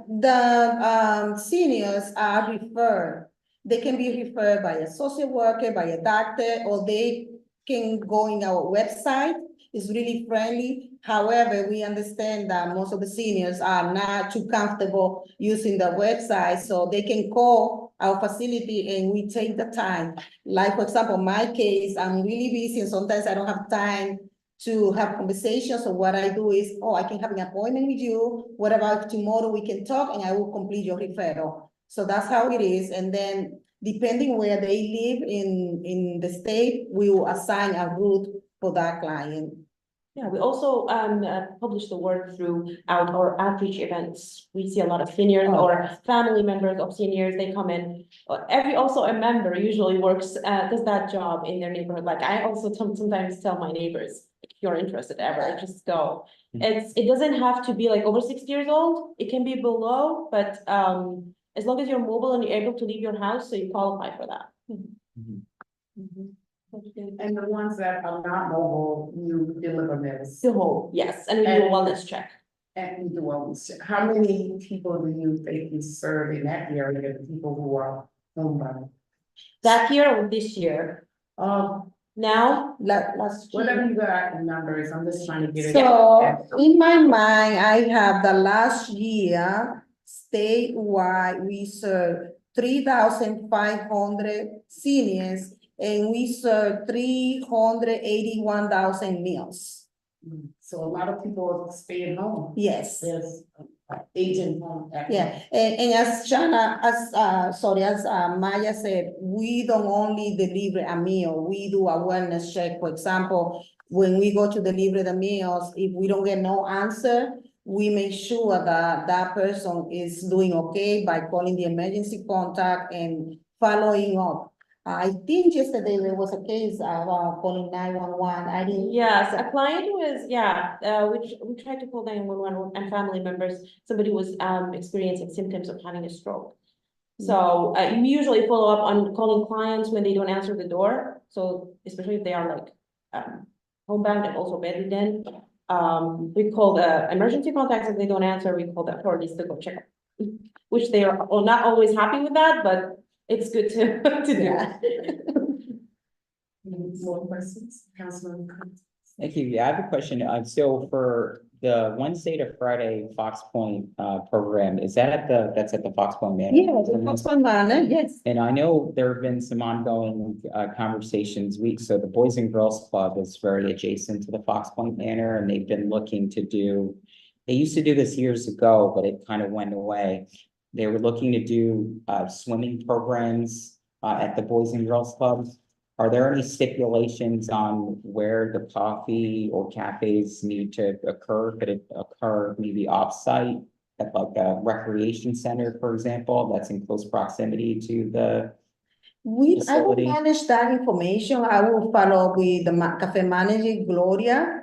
the seniors are referred. They can be referred by a social worker, by a doctor, or they can go in our website. It's really friendly. However, we understand that most of the seniors are not too comfortable using the website, so they can call our facility and we take the time. Like, for example, my case, I'm really busy and sometimes I don't have time to have conversations. So what I do is, I can have an appointment with you. What about tomorrow we can talk and I will complete your referral. So that's how it is. And then depending where they live in the state, we will assign a route for that client. Yeah, we also publish the word throughout our outreach events. We see a lot of seniors or family members of seniors, they come in. Also a member usually works, does that job in their neighborhood. Like I also sometimes tell my neighbors, if you're interested ever, just go. It doesn't have to be like over 60 years old. It can be below, but as long as you're mobile and you're able to leave your house, so you qualify for that. And the ones that are not mobile, you deliver this The whole, yes, and we do a And- wellness check. and you do wellness. How many people do you think you serve in that area, the people who are homebound? That year or this year? Now, Last year. Whatever you got in numbers, I'm just trying to get it. So in my mind, I have the last year statewide, we served 3,500 seniors and we served 381,000 meals. So a lot of people stay at home. Yes. There's aging home. at home. Yeah, and as Shana, as Maya said, we don't only deliver a meal, we do a wellness check. For example, when we go to deliver the meals, if we don't get no answer, we make sure that that person is doing okay by calling the emergency contact and following up. I think yesterday there was a case about calling 911. I didn't. yes, a client was, we tried to call 911 and family members, somebody was experiencing symptoms of having a stroke. So we usually follow up on calling clients when they don't answer the door, so especially if they are like homebound and also bedridden. We call the emergency contacts, if they don't answer, we call the authorities to go check. Which they are not always happy with that, but it's good to do. Yeah. More questions, Councilman? Thank you. Yeah, I have a question. So for the Wednesday to Friday Fox Point program, is that that's at the Fox Point Manor? Yeah, the Fox Point Manor, yes. And I know there have been some ongoing conversations so the Boys and Girls Club is very adjacent to the Fox Point Manor, and they've been looking to they used to do this years ago, but it kind of went away. They were looking to do swimming programs at the Boys and Girls Clubs. Are there any stipulations on where the coffee or cafes need to occur? Could it occur maybe off-site at like a recreation center, for example, that's in close proximity to the? I will Facility. manage that information. I will follow up with the cafe manager, Gloria,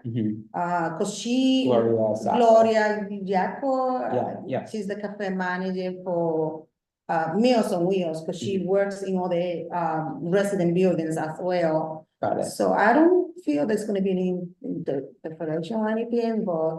cause she. Gloria Sasso. Gloria Jaco. Yeah. She's the cafe manager for Meals on Wheels, cause she works in all the resident buildings as well. Got it. So I don't feel there's gonna be any differential or anything, but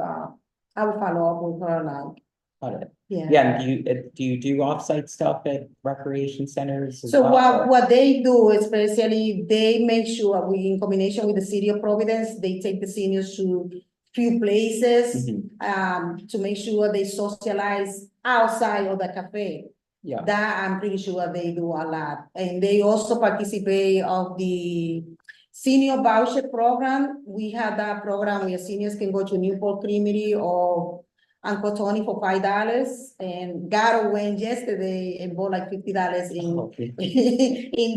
I will follow up with her like, Got it. yeah. Yeah, and do you do off-site stuff at recreation centers as So well? what they do, especially, they make sure we, in combination with the city of Providence, they take the seniors to few places, to make sure they socialize outside of the cafe. Yeah. That I'm pretty sure they do a lot. And they also participate of the senior voucher program. We have that program where seniors can go to Newport Creamery or Uncle Tony for $5. And Garo went yesterday and bought like $50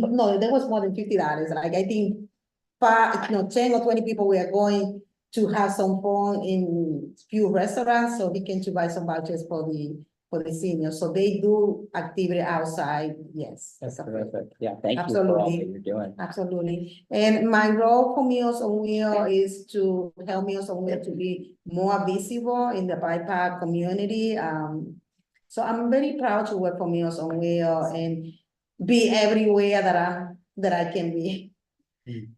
no, there was more than $50. Like I think 10 or 20 people were going to have some fun in few restaurants, so he came to buy some vouchers for the seniors. So they do activity outside, yes. That's terrific. Yeah, thank you for all that you're doing. Absolutely. And my role for Meals on Wheels is to help Meals on Wheels to be more visible in the BIPOC community. So I'm very proud to work for Meals on Wheels and be everywhere that I can be.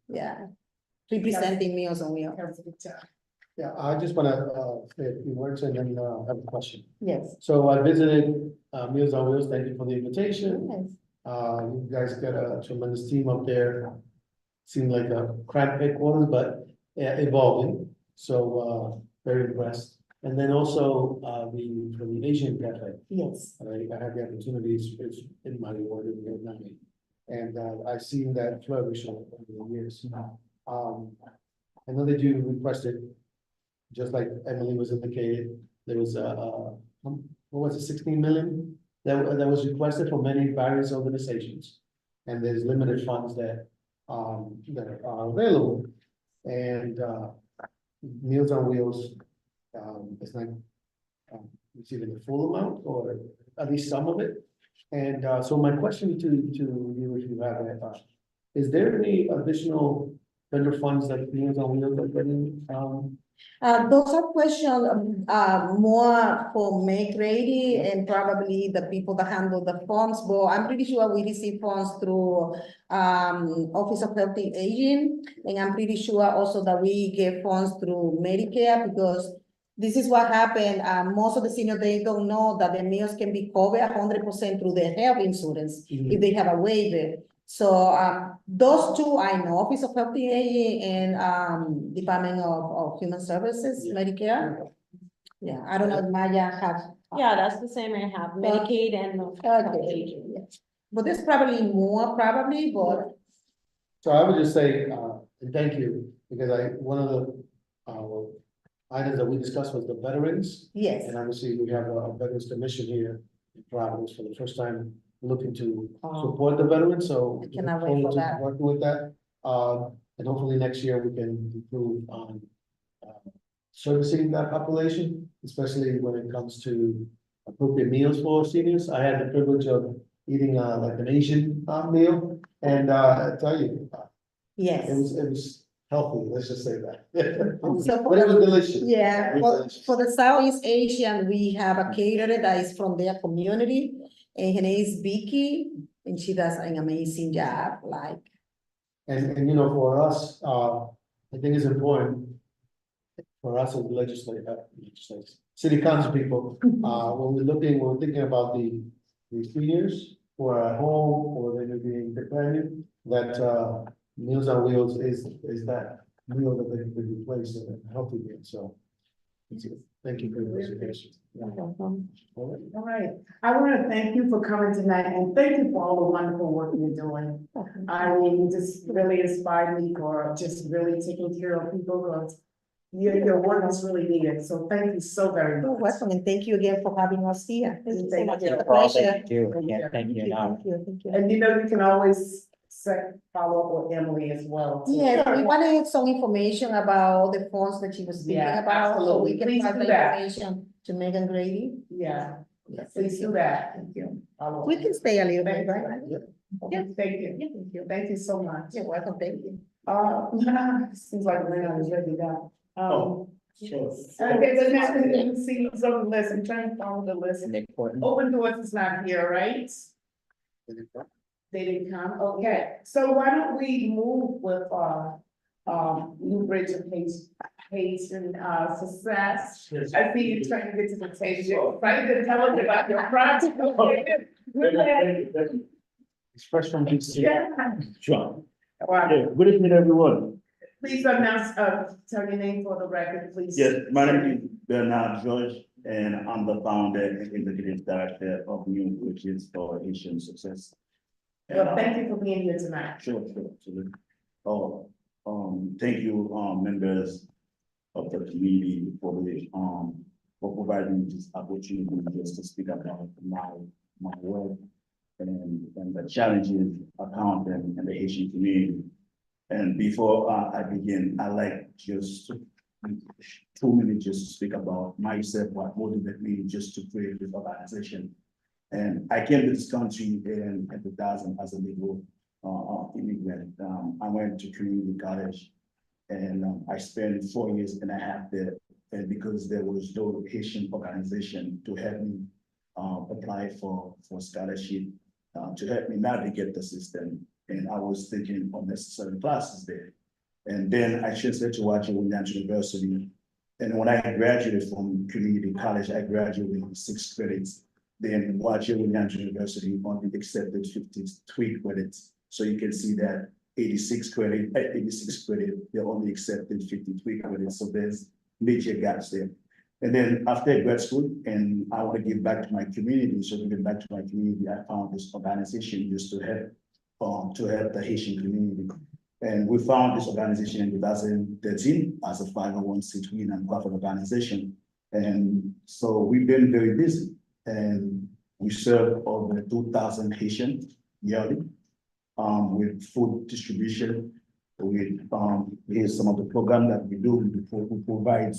Yeah, representing Meals on Wheels. Yeah, I just wanna say a few words and then have a question. Yes. So I visited Meals on Wheels, thank you for the invitation. Yes. You guys got a tremendous team up there. Seemed like a cramped headquarters, but evolving, so very impressed. And then also for the Asian Cafe. Yes. I had the opportunities in my ward in Vietnam. And I've seen that flourish over the years. I know that you requested, just like Emily was indicated, there was what was it, 16 million that was requested from many various organizations. And there's limited funds that are available. And Meals on Wheels is not receiving the full amount or at least some of it. And so my question to you, if you have it, is there any additional vendor funds that Meals on Wheels are getting Those are questions, more for Meg Grady and probably the people that handle the funds, but I'm pretty sure we receive funds through, Office of Health and Aging. And I'm pretty sure also that we get funds through Medicare because this is what happened. Most of the seniors, they don't know that their meals can be covered 100% through their health insurance if they have a waiver. So, those two I know, Office of Health and Aging and, Department of Human Services, Medicare. Yeah, I don't know if Maya has. Yeah, that's the same I have, Medicaid and. Okay, yeah. But there's probably more, probably, but So I would just say, and thank you, because one of the, items that we discussed was the veterans. yes. And obviously, we have a Veterans Commission here in Providence for the first time looking to support the veterans, so. I cannot wait for that. Working with that, and hopefully next year we can improve on servicing that population, especially when it comes to appropriate meals for seniors. I had the privilege of eating like an Asian meal, and I tell you, Yes. it was healthy, let's just say that. So But it was delicious. Yeah, It was delicious. for the Southeast Asian, we have a caterer that is from their community, and her name is Vicky, and she does an amazing job, like. And you know, for us, I think it's important for us as legislators, city council people, when we're thinking about the seniors who are at home or they're being dependent, that Meals on Wheels is that meal that they could replace in a healthy meal, so. Thank you for your presentation. All right, I want to thank you for coming tonight and thank you for all the wonderful work you're doing. I mean, you just really inspired me for just really taking care of people because your work is really needed. So thank you so very You're much. welcome, and thank you again for having us here. Thank you so Thank much. you It's a For all pleasure. that you do, yeah, thank you enough. Thank you. And you know, you can always follow up with Emily as well. too. Yeah, we wanted some information about the funds that she was speaking Yeah, about, so we absolutely. can Please pass do the that. information to Megan Grady. Yeah, Yes, please do that. Thank you. Follow up. We can stay a little bit, Thank you. right? Yeah, thank you. Thank you. Thank you so much. You're welcome, thank you. Seems like we're not ready to go. Sure. Okay, the next thing see who's on the list. I'm trying to follow the list. Nick Horton. Open Doors is not here, right? They didn't come, okay, so why don't we move with, New Bridge and patient, success? I see you trying to get to the table, right, to tell us about your project. It's fresh from DC. Yeah. Sure. Wow. Yeah, good evening, everyone. Please announce, tell your name for the record, please. Yes, my name is Bernard George, and I'm the founder and executive director of New Bridges for Asian Success. Well, thank you for being here tonight. Sure, absolutely. Thank you, members of the community for providing this opportunity just to speak about my work and the challenges around them and the Asian community. And before I begin, I like just 2 minutes just to speak about myself, what motivated me just to create this organization. And I came to this country in 2000 as a legal immigrant. I went to community college and I spent 4.5 years there. And because there was no Haitian organization to help me apply for scholarship, to help me navigate the system. And I was taking unnecessary classes there. And then I transferred to Williams University. And when I graduated from community college, I graduated with 6 credits. Then Williams University only accepted 53 credits. So you can see that 86 credit, they only accepted 53 credits. So there's major gaps there. And then after grad school, and I want to give back to my community. So to give back to my community, I found this organization just to help the Haitian community. And we found this organization in 2013 as a 501c3 nonprofit organization. And so we've been very busy. And we serve over 2,000 Haitians yearly with food distribution. Here's some of the programs that we do. We provide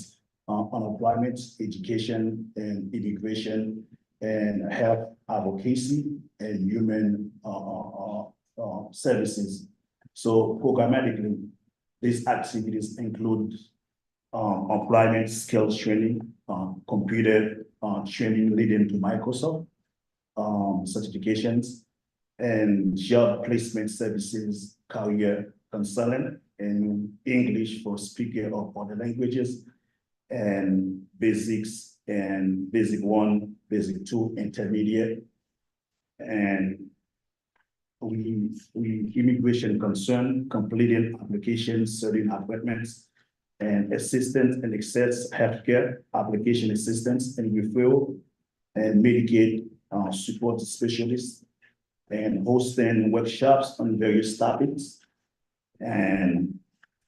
unemployment, education, and immigration, and health advocacy, and human services. So programmatically, these activities include employment skills training, computer, training leading to Microsoft, certifications, and job placement services, career counseling, and English for speaker of other languages, and basics and basic 1, basic 2, intermediate. And we immigration concern, completing applications, certain appointments, and assistance and access healthcare, application assistance and referral, and Medicaid support specialists, and hosting workshops on various topics, and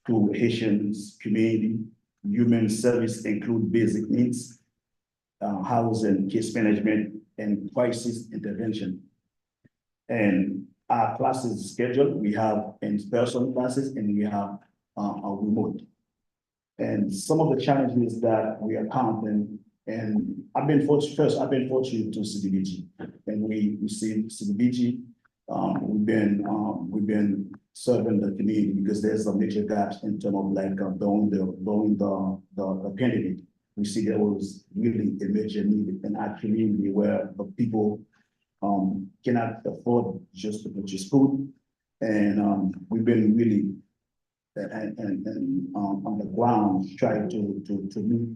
to Haitians community, human service include basic needs, housing, case management, and crisis intervention. And our classes scheduled, we have in-person classes and we have a remote. And some of the challenges that we are encountering, and I've been fortunate to CDBG, and we see CDBG. We've been serving the community because there's some major gaps in terms of like during the pandemic. We see there was really a major need in our community where the people cannot afford just to purchase food, and we've been really on the ground trying to meet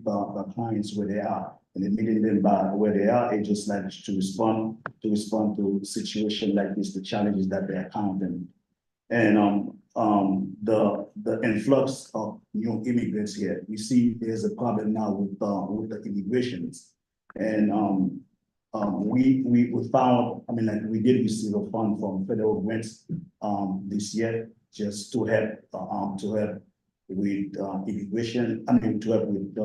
the clients where they are, and then meeting them by where they are, and just like to respond to situation like this, the challenges that they're encountering, and the influx of new immigrants here. We see there's a problem now with the immigrations, and we found, I mean, like we did receive a fund from federal grants this year just to help with immigration. I mean, to help with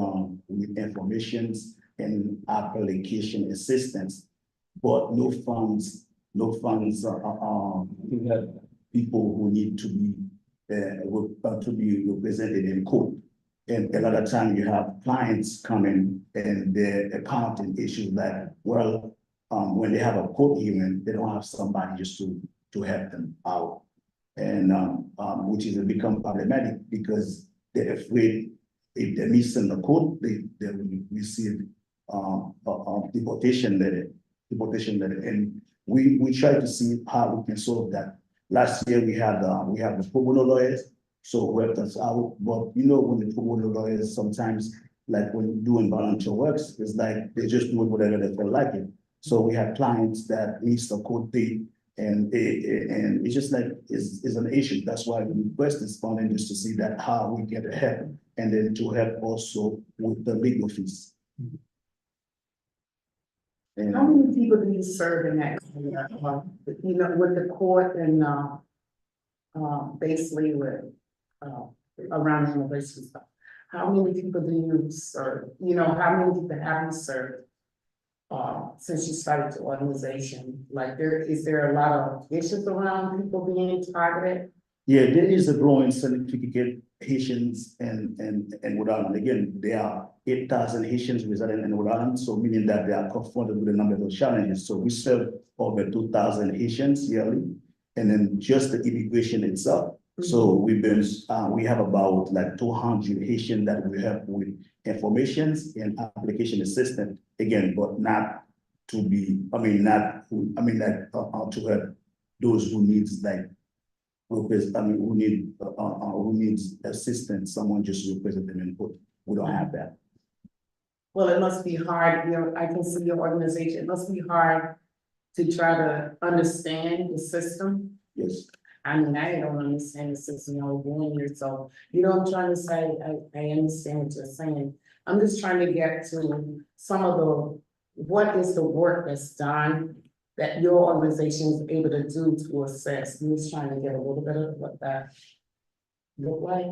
informations and application assistance, but no funds to help people who need to be represented in court. And a lot of time you have clients coming and their accounting issues like, well, when they have a court hearing, they don't have somebody just to help them out. And which is become problematic because they're afraid if they miss in the court, they will receive deportation letter. And we try to see how we can solve that. Last year we had the pro bono lawyers, so we helped us out. But you know, when the pro bono lawyers sometimes, like when doing volunteer works, it's like they just doing whatever they feel like it. So we have clients that needs the court date, and it's just like it's an issue. That's why we request this funding, just to see that how we get ahead, and then to help also with the legal fees. And How many people do you serve in that, with the court and, basically with, around the university stuff? How many people do you serve? How many people have you served? Since you started the organization, like is there a lot of issues around people being targeted? yeah, there is a growing significant Haitians and Rhode Island. Again, there are 8,000 Haitians residing in Rhode Island, so meaning that they are confronted with a number of challenges. So we serve over 2,000 Haitians yearly, and then just the immigration itself. So we have about like 200 Haitians that we help with informations and application assistance. Again, but not to be, to help those who needs like, who needs assistance, someone just represent them in court. We don't have that. Well, it must be hard, I can see your organization, it must be hard to try to understand the system. Yes. I mean, I don't understand the system, 1 year, so, I'm trying to say, I understand what you're saying. I'm just trying to get to some of what is the work that's done that your organization is able to do to assess. I'm just trying to get a little bit of what that look like.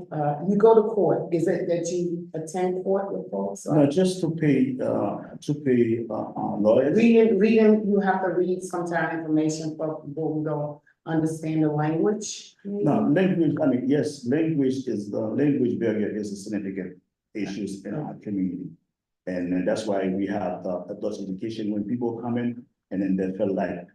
You go to court, is it that you attend court with folks? No, just to pay lawyers. Reading, you have to read sometime information for people who don't understand the language. No, language, yes, language barrier is a significant issue in our community. And that's why we have adult education when people come in, and then they feel like,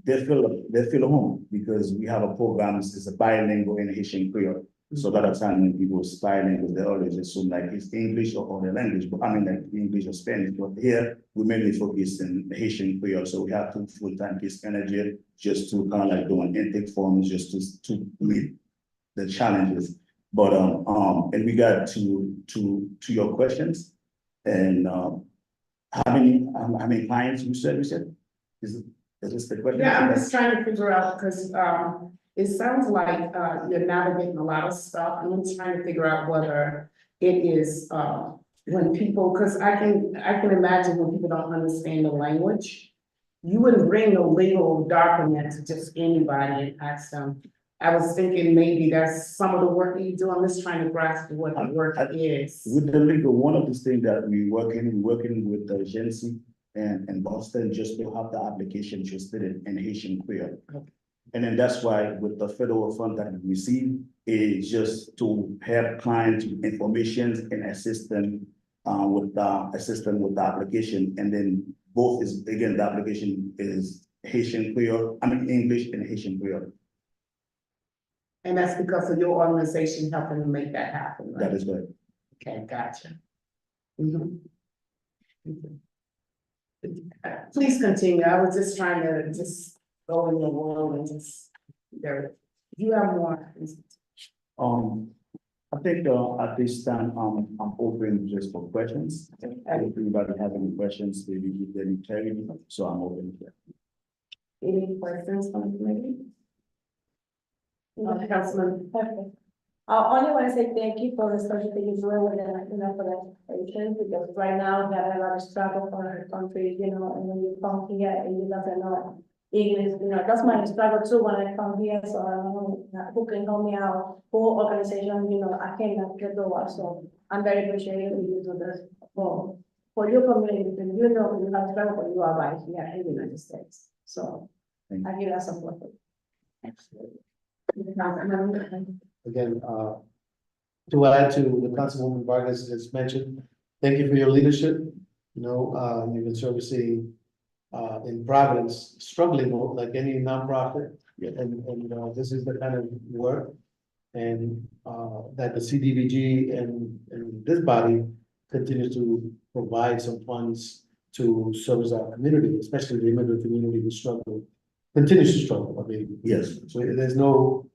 they feel home, because we have a program, it's a bilingual in Haitian Creole. So a lot of time when people smiling, because they always assume like it's English or other language, but I mean like English or Spanish, but here we mainly focus in Haitian Creole, so we have 2 full-time case manager just to kind of like doing intake forms, just to meet the challenges. But, and we got to your questions, and, how many clients you said, is this the question? Yeah, I'm just trying to figure out, because, it sounds like, you're navigating a lot of stuff, and I'm trying to figure out whether it is, when people, because I can imagine when people don't understand the language, you wouldn't bring a legal document to just anybody and ask them. I was thinking maybe that's some of the work that you do. I'm just trying to grasp what the work is. With the legal, one of the things that working with the agency and Boston just to have the application translated in Haitian Creole. And then that's why with the federal fund that we receive is just to help clients with information and assist them with the application. And then both is, again, the application is Haitian Creole, English and Haitian Creole. And that's because of your organization helping to make that happen, right? That is right. Okay, gotcha. Mhm. Please continue. I was just trying to just go in the world and just, there, you have more. I think at this time, I'm open just for questions. If anybody have any questions, maybe give them clarity, so I'm open to that. Any questions from the committee? Councilman. Okay. I only want to say thank you for the study that you're doing with the, for the patients, because right now we have a lot of struggle for our country, and when you come here and you doesn't know English, that's my struggle too when I come here, so I don't know who can help me out, who organization, I cannot get the work, so I'm very appreciative that you do this for your community, because you have struggle, but you are right here in the United States, so I give that support. Again, to add to what Councilwoman Vargas has mentioned, thank you for your leadership. You've been servicing in Providence, struggling like any nonprofit. And this is the kind of work and that the CDBG and this body continues to provide some funds to service our community, especially the immigrant community who continues to struggle. Yes. So there's no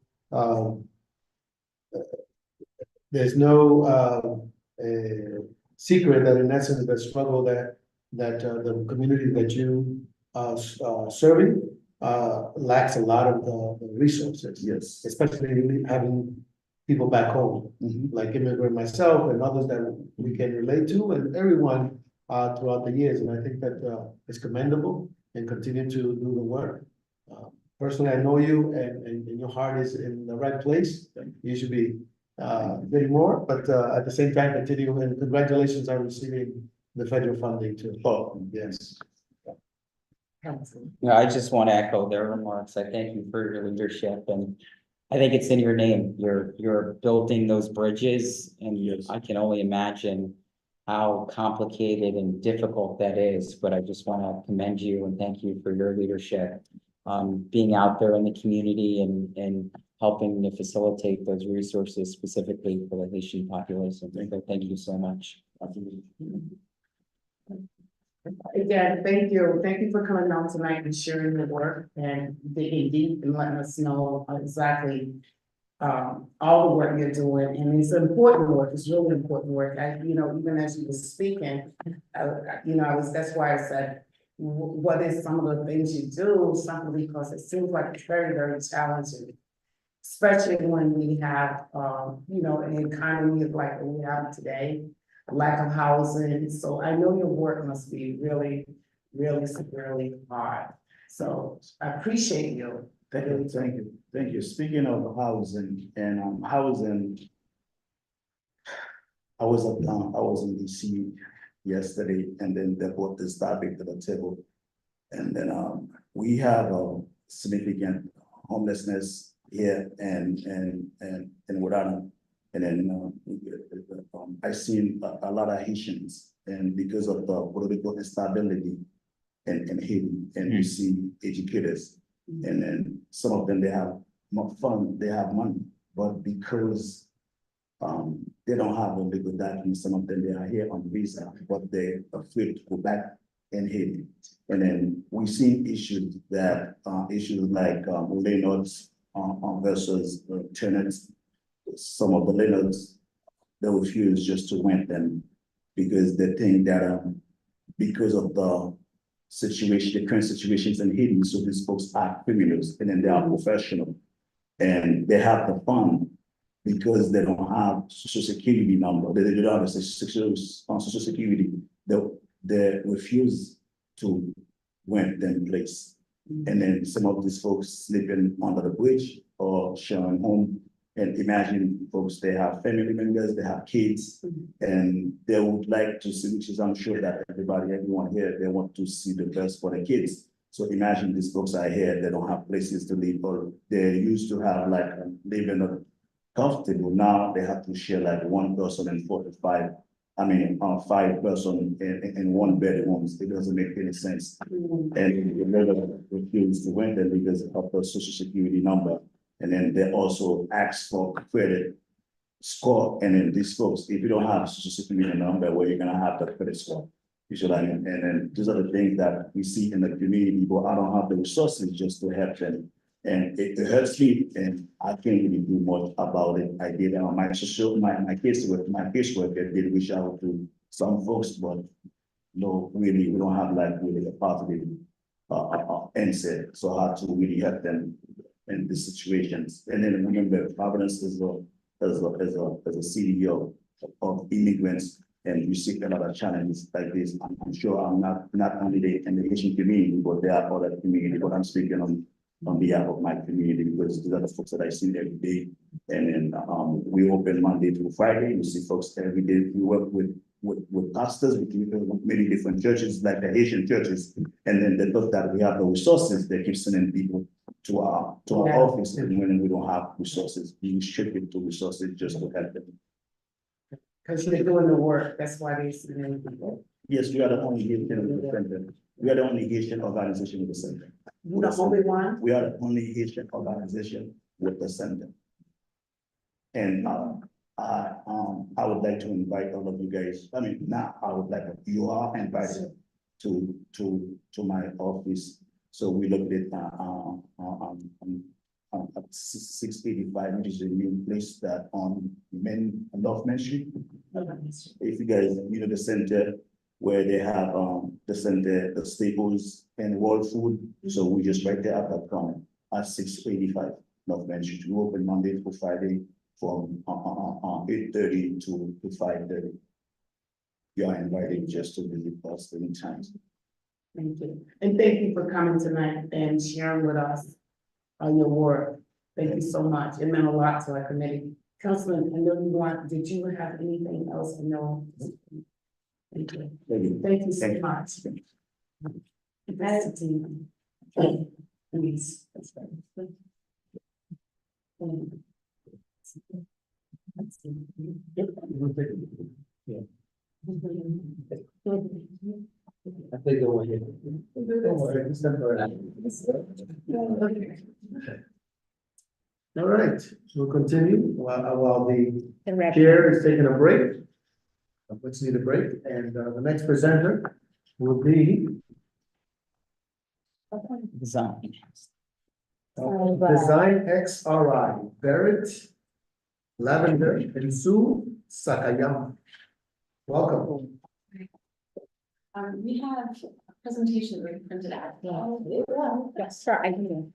secret that in essence the struggle that the community that you serving lacks a lot of the resources. Yes. Especially having people back home, like immigrant myself and others that we can relate to, and everyone throughout the years. And I think that it's commendable and continue to do the work. Personally, I know you and your heart is in the right place. You should be getting more, but at the same time, continue, and congratulations on receiving the federal funding too. Oh, Yes. Yeah, I just want to echo their remarks. I thank you for your leadership, and I think it's in your name. You're building those bridges, and I can only imagine how complicated and difficult that is, but I just want to commend you and thank you for your leadership. Being out there in the community and helping to facilitate those resources specifically for the Haitian population. So thank you so much. Again, thank you. Thank you for coming out tonight and sharing your work and digging deep and letting us know exactly all the work you're doing. And it's important work. It's really important work. Even as you were speaking, that's why I said, what is some of the things you do? Simply because it seems like it's very, very challenging, especially when we have, an economy like we have today, lack of housing. So I know your work must be really, really severely hard. So I appreciate you. Thank you. Thank you. Speaking of housing and housing, I was in DC yesterday, and then they brought this topic to the table. And then we have a significant homelessness here and without, and then I seen a lot of Haitians, and because of the political instability in Haiti, and you see educators, and then some of them they have more fun, they have money, but because They don't have a legal document, some of them, they are here on visa, but they're afraid to go back in Haiti. And then we see issues issues like, landlords, versus tenants. Some of the landlords, they refuse just to rent them because they think that, because of the situation, the current situations in Haiti, so these folks are criminals and then they are professional. And they have the fund because they don't have social security number, they don't have a social security, they refuse to rent them place. And then some of these folks sleeping under the bridge or sharing home. And imagine folks, they have family members, they have kids, and they would like to see, which is I'm sure that everyone here, they want to see the best for the kids. So imagine these folks are here, they don't have places to live, or they used to have like living a comfortable. Now they have to share like one person and 45. I mean, 5 person in one bedrooms. It doesn't make any sense. And the landlord refuse to rent them because of the social security number. And then they also ask for credit score. And then these folks, if you don't have a social security number, where you're gonna have the credit score? You should, and then these are the things that we see in the community, but I don't have the resources just to help them. And it hurts me, and I can't really do much about it. I did my casework, I did reach out to some folks, but no, really, we don't have like really a positive answer. So how to really help them in these situations. And then remember, Providence is a city of immigrants, and we see a lot of challenges like this. I'm sure I'm not only in the Haitian community, but there are other community, but I'm speaking on behalf of my community, because these are the folks that I see every day. And then we open Monday through Friday. We see folks every day. We work with pastors, with many different churches, like the Haitian churches. And then they thought that we have the resources, they keep sending people to our office, and when we don't have resources, being restricted to resources just to help them. Because you're doing the work, that's why they see many people. Yes, we are the only Haitian center. We are the only Haitian organization with the center. You're the only one? We are the only Haitian organization with the center. And I would like to invite all of you guys. I mean, now I would like, you are invited to my office. So we looked at 685, which is a new place that on North Main Street. If you guys, you know, the center where they have the center, the staples and World Food. So we just right there at that corner at 685 North Main Street. We open Monday to Friday from 8:30 to 5:30. You are invited just to visit us anytime. Thank you. And thank you for coming tonight and sharing with us your work. Thank you so much. It meant a lot to our committee. Councilman, I know did you have anything else to know? Thank you. Thank you so much. Please. I think go ahead. Don't worry, it's not going All right, we'll continue while the chair is taking a break. Let's need a break, and the next presenter will be Design. Design XRI, Barrett, Lavender, and Sue Sakayama. Welcome. We have a presentation that we printed out. Yes, sure, I can.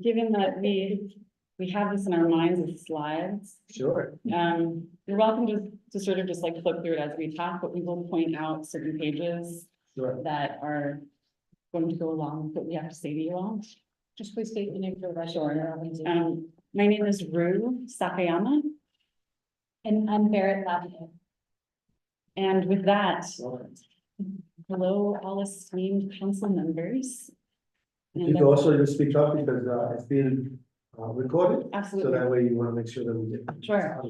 Given that we have this in our minds as slides, Sure. you're welcome to sort of just like flip through it as we talk, but we will point out certain pages Sure. that are going to go along with what we have to say to you all. Just please state your name for the record. Sure. My name is Rue Sakayama. And I'm Barrett Lavender. And with that, hello, all esteemed council members. If you could also just speak up because it's being recorded, so Absolutely. that way you want to make sure that we get. Sure.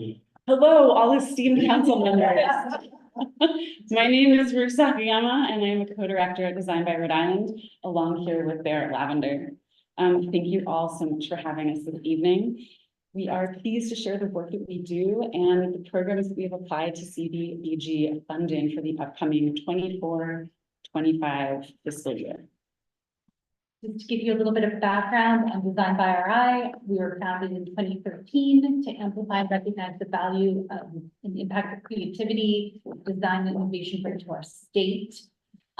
Hello, all esteemed council members. My name is Ruth Sakayama, and I am a co-director at Design by Rhode Island, along here with Barrett Lavender. Thank you all so much for having us this evening. We are pleased to share the work that we do and the programs that we have applied to CDBG funding for the upcoming 24-25 fiscal year. Just to give you a little bit of background on Design by RI, we were founded in 2013 to amplify and recognize the value and impact of creativity, design, and innovation bring to our state.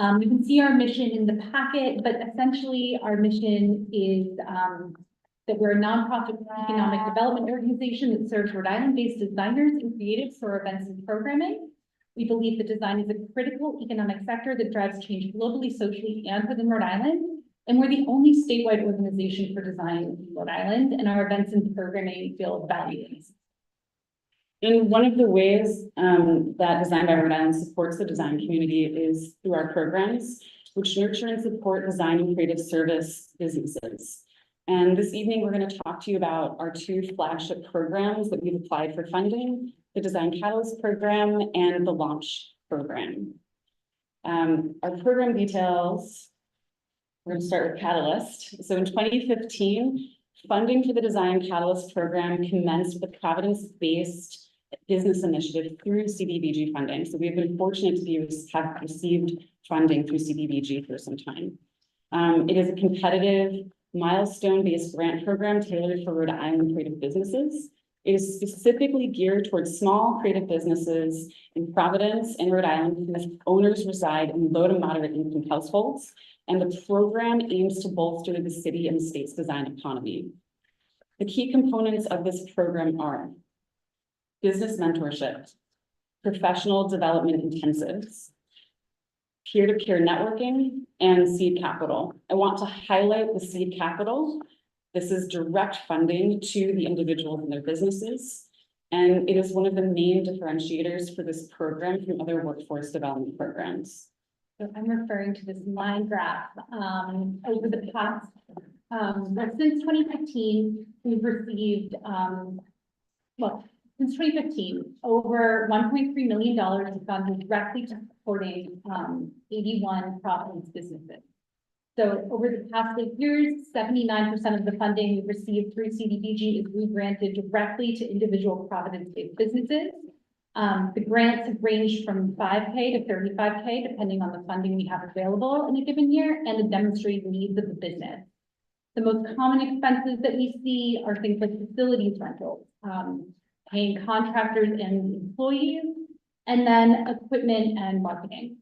You can see our mission in the packet, but essentially our mission is that we're a nonprofit economic development organization that serves Rhode Island-based designers and creatives for events and programming. We believe that design is a critical economic sector that drives change globally, socially, and within Rhode Island. And we're the only statewide organization for design in Rhode Island, and our events and programming feel valued. And one of the ways that Design by Rhode Island supports the design community is through our programs, which nurture and support design and creative service businesses. And this evening, we're going to talk to you about our two flagship programs that we've applied for funding, the Design Catalyst Program and the Launch Program. Our program details, we're going to start with Catalyst. So in 2015, funding for the Design Catalyst Program commenced with a Providence-based business initiative through CDBG funding. So we've been fortunate to have received funding through CDBG for some time. It is a competitive, milestone-based grant program tailored for Rhode Island creative businesses. It is specifically geared towards small creative businesses in Providence and Rhode Island whose owners reside in low to moderate income households. And the program aims to bolster the city and state's design economy. The key components of this program are business mentorship, professional development intensives, peer-to-peer networking, and seed capital. I want to highlight the seed capital. This is direct funding to the individuals and their businesses. And it is one of the main differentiators for this program from other workforce development programs. So I'm referring to this line graph. Over the past, since 2015, we've received, since 2015, over $1.3 million has gone directly to supporting 81 Providence businesses. So over the past 8 years, 79% of the funding we've received through CDBG is re-granted directly to individual Providence-based businesses. The grants have ranged from $5K to $35K, depending on the funding we have available in a given year and the demonstrated needs of the business. The most common expenses that we see are things like facilities rentals, paying contractors and employees, and then equipment and marketing.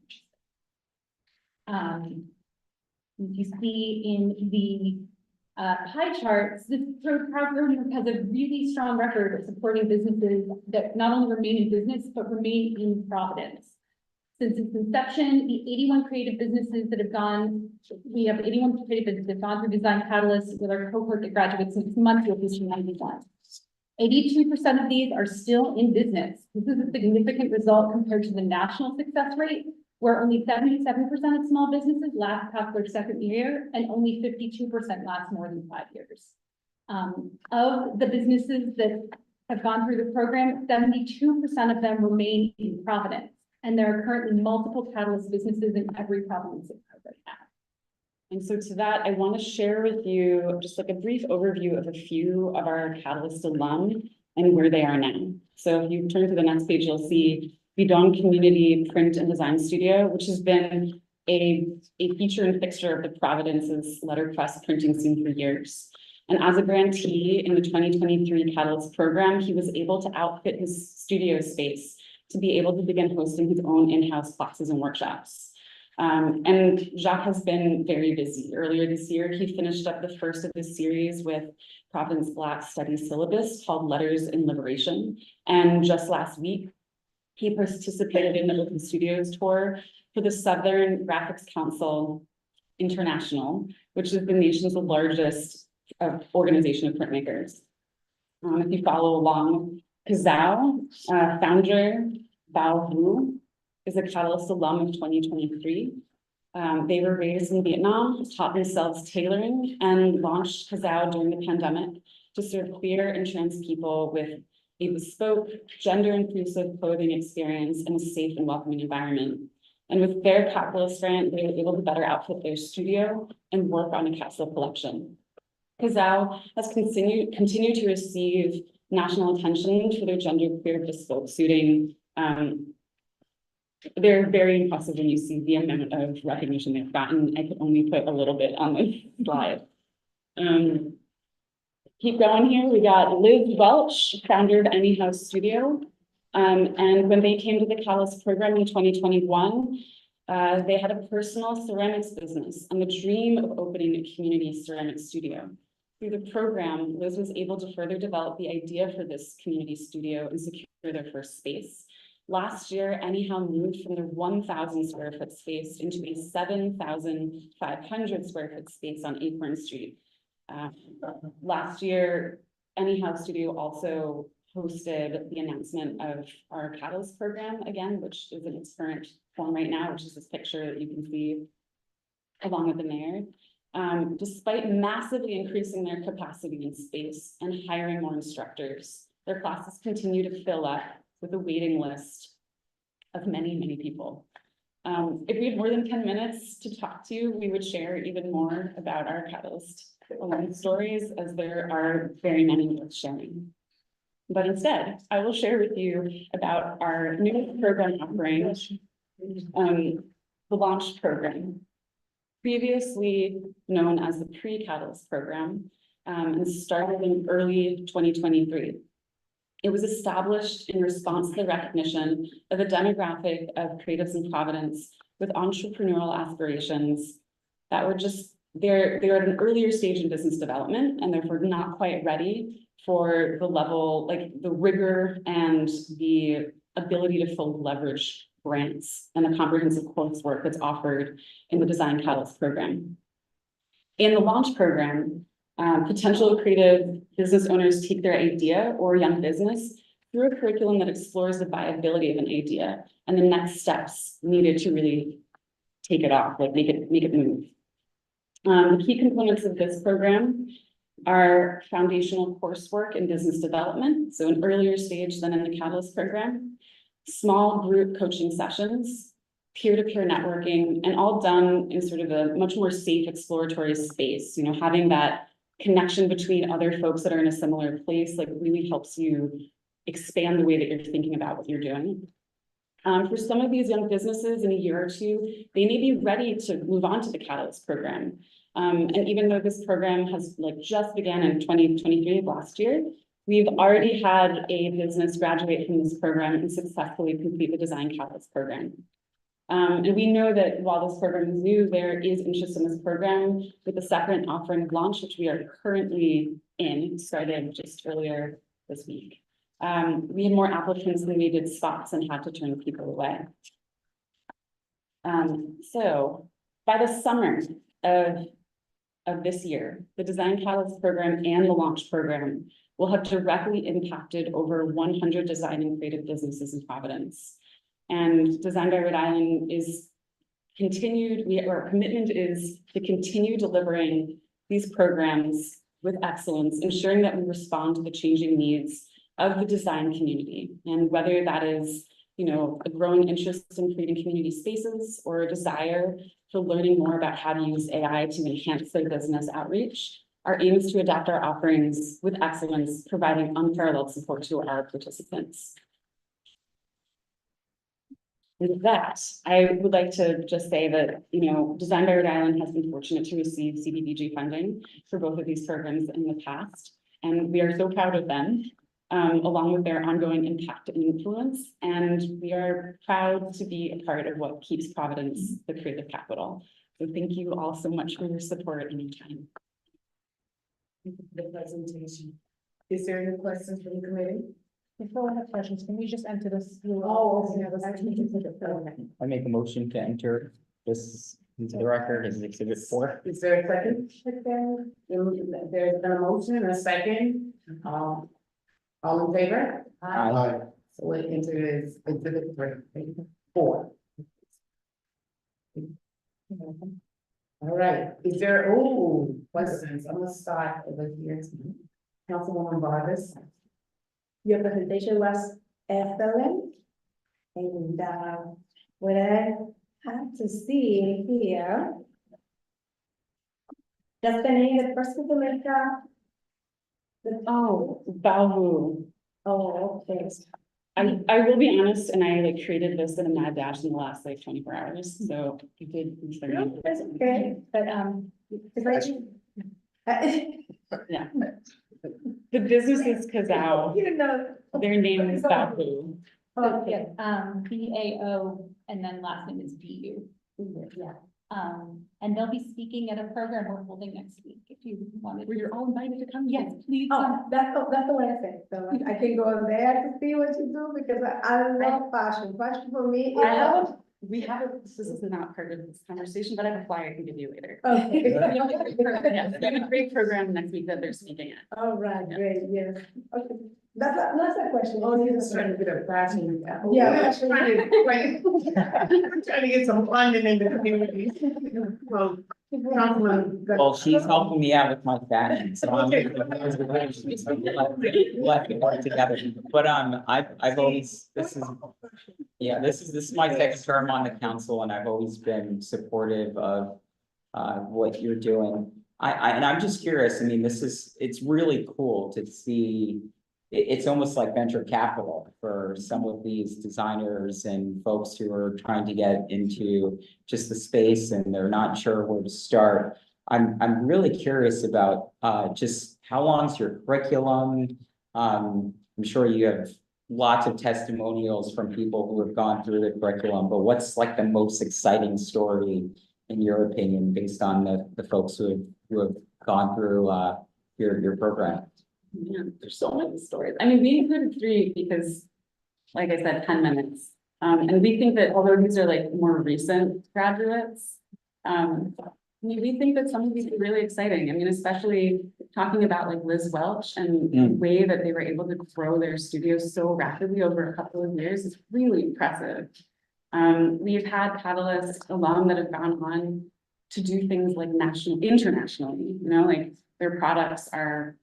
You see in the pie charts, this program has a really strong record of supporting businesses that not only remain in business, but remain in Providence. Since its inception, the 81 creative businesses that have gone, we have 81 creative businesses that have gone through Design Catalyst with our cohort that graduates next month, which is 91. 82% of these are still in business. This is a significant result compared to the national success rate, where only 77% of small businesses last past their second year and only 52% last more than 5 years. Of the businesses that have gone through the program, 72% of them remain in Providence. And there are currently multiple Catalyst businesses in every Providence that program has. And so to that, I want to share with you just like a brief overview of a few of our Catalyst alum and where they are now. So if you turn to the next page, you'll see Bidon Community Print and Design Studio, which has been a feature and fixture of the Providence's letterpress printing scene for years. And as a grantee in the 2023 Catalyst program, he was able to outfit his studio space to be able to begin hosting his own in-house classes and workshops. And Jacques has been very busy. Earlier this year, he finished up the first of this series with Providence Black Studies syllabus called Letters in Liberation. And just last week, he participated in the Open Studios tour for the Southern Graphics Council International, which is the nation's largest organization of printmakers. If you follow along, Kazao, founder Bao Wu, is a Catalyst alum of 2023. They were raised in Vietnam, taught themselves tailoring, and launched Kazao during the pandemic to serve queer and trans people with a bespoke, gender-inclusive clothing experience in a safe and welcoming environment. And with their capitalist grant, they were able to better outfit their studio and work on a capsule collection. Kazao has continued to receive national attention for their genderqueer bespoke suiting. They're very impressive when you see the amount of recognition they've gotten. I could only put a little bit on the slide. Keep going here. We got Liz Welch, founder of Anyhow Studio. And when they came to the Catalyst program in 2021, they had a personal ceramics business and the dream of opening a community ceramics studio. Through the program, Liz was able to further develop the idea for this community studio and secure their first space. Last year, Anyhow moved from their 1,000 square foot space into a 7,500 square foot space on Acorn Street. Last year, Anyhow Studio also hosted the announcement of our Catalyst program again, which is in its current form right now, which is this picture that you can see along with the mayor. Despite massively increasing their capacity and space and hiring more instructors, their classes continue to fill up with a waiting list of many, many people. If we had more than 10 minutes to talk to you, we would share even more about our Catalyst alone stories, as there are very many worth sharing. But instead, I will share with you about our new program offering, the Launch program, previously known as the Pre-Catalyst program, and started in early 2023. It was established in response to the recognition of a demographic of creatives in Providence with entrepreneurial aspirations that were just, they're at an earlier stage in business development and therefore not quite ready for the level, like the rigor and the ability to fully leverage grants and the comprehensive coursework that's offered in the Design Catalyst program. In the Launch program, potential creative business owners take their idea or young business through a curriculum that explores the viability of an idea and the next steps needed to really take it off, like make it move. The key components of this program are foundational coursework in business development, so an earlier stage than in the Catalyst program, small group coaching sessions, peer-to-peer networking, and all done in sort of a much more safe exploratory space. You know, having that connection between other folks that are in a similar place, like really helps you expand the way that you're thinking about what you're doing. For some of these young businesses in a year or two, they may be ready to move on to the Catalyst program. And even though this program has like just began in 2023 last year, we've already had a business graduate from this program and successfully complete the Design Catalyst program. And we know that while this program is new, there is interest in this program with the second offering of Launch, which we are currently in, started just earlier this week. We had more applicants than we did spots and had to turn people away. So by the summer of this year, the Design Catalyst program and the Launch program will have directly impacted over 100 design and creative businesses in Providence. And Design by Rhode Island is continued, our commitment is to continue delivering these programs with excellence, ensuring that we respond to the changing needs of the design community. And whether that is, you know, a growing interest in creating community spaces or a desire for learning more about how to use AI to enhance their business outreach, our aim is to adapt our offerings with excellence, providing unparalleled support to our participants. With that, I would like to just say that, you know, Design by Rhode Island has been fortunate to receive CDBG funding for both of these programs in the past, and we are so proud of them, along with their ongoing impact and influence. And we are proud to be a part of what keeps Providence the creative capital. So thank you all so much for your support and your time. The presentation. Is there any questions from the committee? Before I have questions, can we just enter this? Oh, okay. I make a motion to enter this into the record as Exhibit 4. Is there a second? There's been a motion and a second. All in favor? Aye. So it enters Exhibit 4. All right, is there, questions? I'm gonna start over here. Councilwoman Vargas. Your presentation was excellent. And, what I have to see here. Just the name, the first information. Oh, Balvu. Oh, okay. I will be honest, and I like created this in a mad dash in the last like 24 hours, so you did. No, that's okay, but, if Yeah. The business is Kazao, you know. their name is Balvu. Okay, BAO, and then last name is BU. yeah. And they'll be speaking at a program we're holding next week, if you wanted. Were you all invited to come? Yes, please. Oh, that's the way I said, so I can go there to see what you do, because I love fashion, fashion for me. I have, we have, this is not part of this conversation, but I have a flyer I can give you later. Okay. Yeah, we have a great program next week that they're speaking at. All right, great, yes, okay, that's a question. Oh, you're just trying to get a fashion. Yeah. I'm trying to get some funding in the community. Well, Councilman. Well, she's helping me out with my fashion, so I'm. Let me work together, but I've always, this is my second term on the council, and I've always been supportive of what you're doing. And I'm just curious, I mean, it's really cool to see. It's almost like venture capital for some of these designers and folks who are trying to get into just the space and they're not sure where to start. I'm really curious about just how long's your curriculum? I'm sure you have lots of testimonials from people who have gone through the curriculum, but what's like the most exciting story in your opinion, based on the folks who have gone through your program? Yeah, there's so many stories. I mean, we included 3 because, like I said, 10 minutes. And we think that although these are like more recent graduates, I mean, we think that some of these are really exciting. I mean, especially talking about like Liz Welch and the way that they were able to grow their studio so rapidly over a couple of years is really impressive. We've had catalysts along that have gone on to do things like internationally, you know, like their products are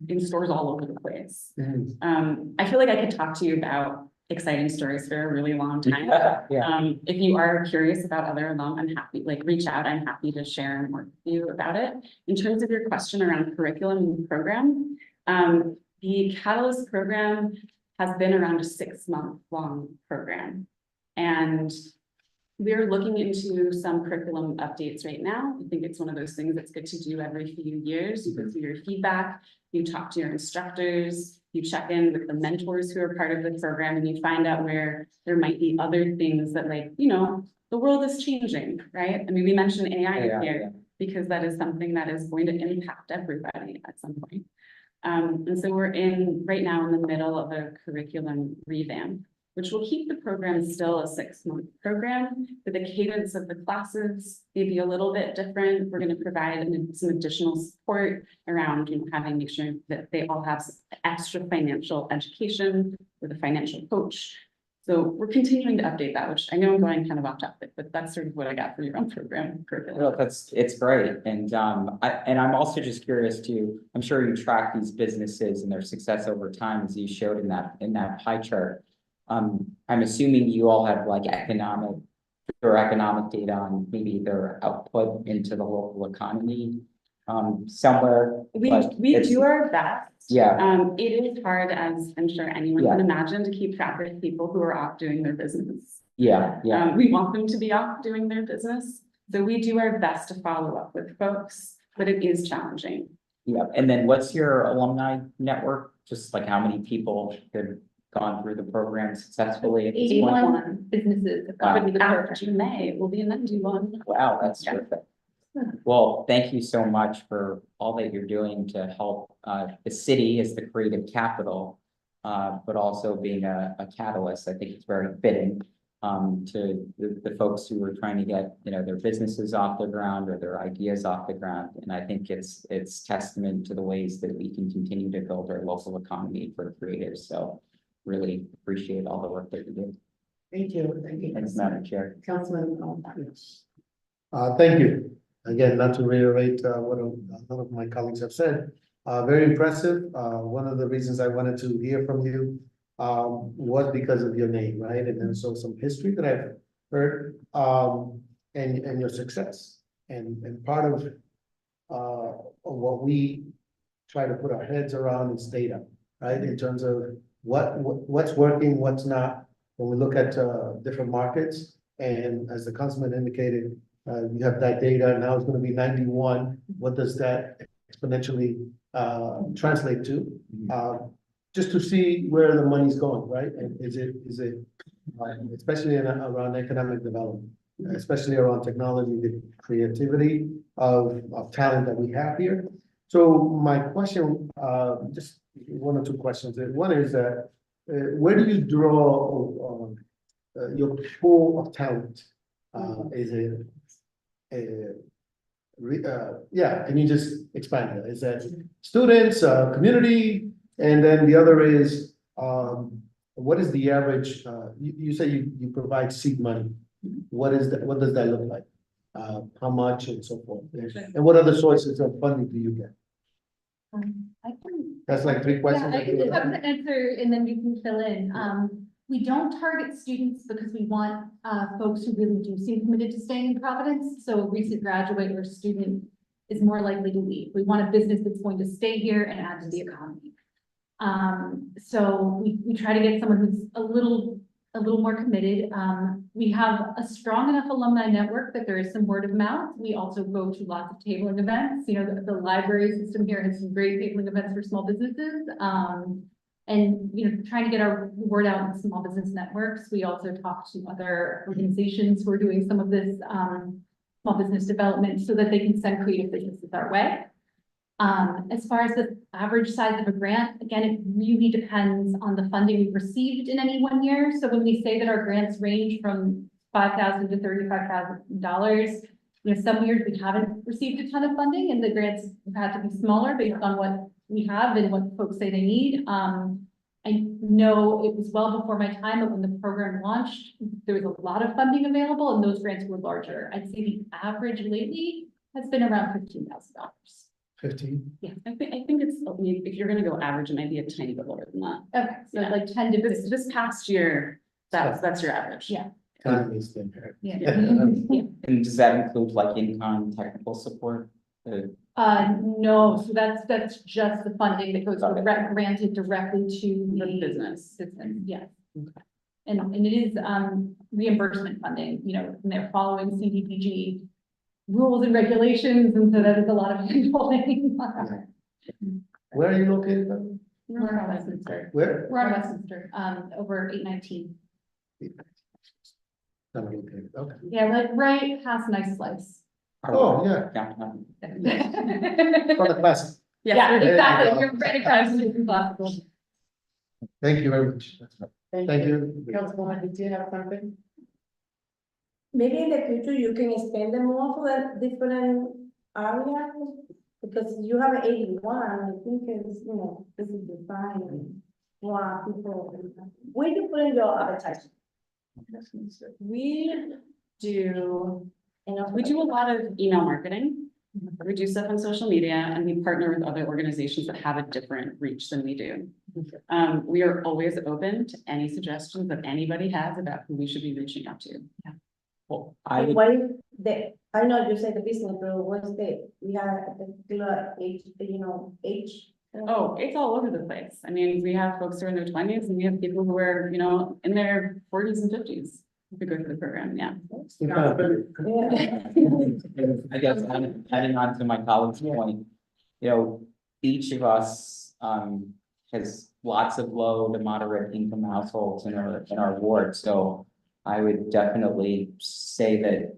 in stores all over the place. I feel like I could talk to you about exciting stories for a really long time. Yeah. If you are curious about other alum, I'm happy, like reach out, I'm happy to share and work with you about it. In terms of your question around curriculum and program, the Catalyst program has been around a 6-month-long program. And we're looking into some curriculum updates right now. I think it's one of those things that's good to do every few years. You go through your feedback, you talk to your instructors, you check in with the mentors who are part of the program, and you find out where there might be other things that, like, you know, the world is changing, right? I mean, we mentioned AI here because that is something that is going to impact everybody at some point. And so we're right now in the middle of a curriculum revamp, which will keep the program still a 6-month program, but the cadence of the classes may be a little bit different. We're going to provide some additional support around, you know, make sure that they all have extra financial education with a financial coach. So we're continuing to update that, which I know I'm going kind of off topic, but that's sort of what I got for your own program curriculum. Well, it's great, and I'm also just curious too. I'm sure you track these businesses and their success over time, as you showed in that pie chart. I'm assuming you all have like economic data on maybe their output into the local economy somewhere. We do our best. Yeah. It is hard, as I'm sure anyone can imagine, to keep track of people who are off doing their business. Yeah. We want them to be off doing their business, so we do our best to follow up with folks, but it is challenging. Yeah, and then what's your alumni network? Just like how many people have gone through the program successfully? 81 businesses. After May, we'll be in 91. Wow, that's terrific. Well, thank you so much for all that you're doing to help the city as the creative capital, but also being a catalyst. I think it's very fitting to the folks who are trying to get, you know, their businesses off the ground or their ideas off the ground. And I think it's testament to the ways that we can continue to build our local economy for creators. So really appreciate all the work that you do. Thank you. Thank you. Thanks, Madam Chair. Councilman. Thank you. Again, not to reiterate, what a lot of my colleagues have said, very impressive. One of the reasons I wanted to hear from you, was because of your name, right? And then so some history that I've heard, and your success. And part of what we try to put our heads around is data, right? In terms of what's working, what's not, when we look at, different markets. And as the councilman indicated, you have that data, now it's gonna be 91. What does that exponentially, translate to? Just to see where the money's going, right? And is it, especially around economic development, especially around technology, the creativity of talent that we have here. So my question, just one or two questions. One is that, where do you draw, your pool of talent? Is it, yeah, can you just expand that? Is that students, community? And then the other is, what is the average, you say you provide seed money. What is that, what does that look like? How much and so forth? And what other sources of funding do you get? I can. That's like three questions. Yeah, I can just have the answer and then you can fill in. We don't target students because we want folks who really do seem committed to staying in Providence. So a recent graduate or student is more likely to leave. We want a business that's going to stay here and add to the economy. So we try to get someone who's a little more committed. We have a strong enough alumni network that there is some word of mouth. We also go to lots of tabling events. You know, the library system here has some great tabling events for small businesses. And, you know, trying to get our word out in small business networks. We also talk to other organizations who are doing some of this small business development so that they can send creative businesses our way. As far as the average size of a grant, again, it really depends on the funding we received in any one year. So when we say that our grants range from $5,000 to $35,000, you know, some years we haven't received a ton of funding and the grants have had to be smaller based on what we have and what folks say they need. I know it was well before my time, but when the program launched, there was a lot of funding available and those grants were larger. I'd say the average lately has been around $15,000. 15? Yeah, I think it's, I mean, if you're gonna go average, it might be a tiny bit lower than that. Okay, so Yeah. like 10 to This past year, that's your average. Yeah. Economy's been hurt. Yeah. And does that include like in-kind technical support? No, so that's just the funding that goes Okay. granted directly to The the business. yes. And it is reimbursement funding, you know, and they're following CDBG rules and regulations, and so that is a lot of handholding. Where are you located? Then? We're on Westminster. Where? We're on Westminster, over 819. Not located, okay. Yeah, like right past Nice Slice. Oh, yeah, Downtown. from the class. Yeah, There you exactly. go. You're right across the classical. Thank you very much. That's right. Thank you. Councilwoman, did you have something? Maybe in the future you can expand them more for the different areas, because you have 81, I think it's, you know, this is the sign. Wow, people, where you put in your advertising? We do, we do a lot of email marketing. We do stuff on social media and we partner with other organizations that have a different reach than we do. We are always open to any suggestions that anybody has about who we should be reaching out to. Well, I would, What is the, I know you say the business, but what's the, we have a particular age, you know, age? Oh, it's all over the place. I mean, we have folks who are in their 20s and we have people who are, you know, in their 40s and 50s who go through the program, yeah. I guess adding on to my colleague's point, you know, each of us has lots of low to moderate income households in our ward. So I would definitely say that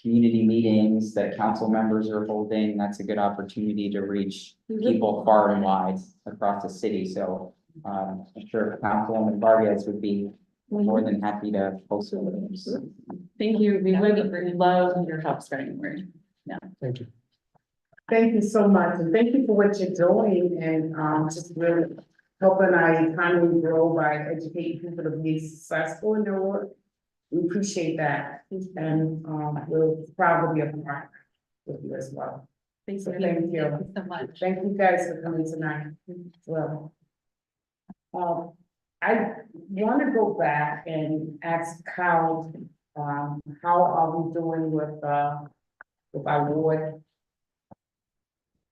community meetings that council members are holding, that's a good opportunity to reach people far and wide across the city. So I'm sure Councilwoman Vargas would be more than happy to host those. Thank you. We would love your help spreading the word. Yeah. Thank you. Thank you so much, and thank you for what you're doing, and just really helping our economy grow by educating people to be successful in their work. we appreciate that, and, we're proud to be a partner with you as well. Thank So you. thank you. Thank you so much. Thank you guys for coming tonight as well. I want to go back and ask Kyle, how are we doing with our ward?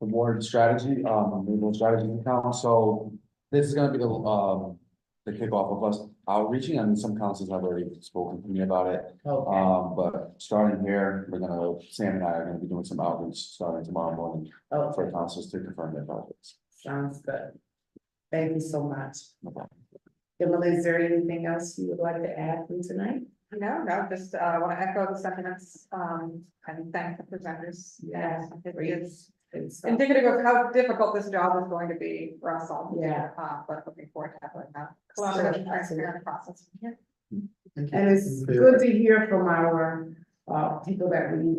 The board strategy, the strategy account, so this is gonna be the kickoff of us outreaching, and some councils have already spoken to me about it. Okay, But starting here, Sam and I are gonna be doing some outreach starting tomorrow morning okay, for councils to confirm their projects. sounds good. Thank you so much. No problem. Emily, is there anything else you would like to add from tonight? No, just, want to echo the sentiments, and thank the presenters. Yes, It great. is Good stuff. indicative of how difficult this job is going to be for us all. Yeah. But looking forward to having a collaborative, transparent process. Yeah. And it's good to hear from our, people that we,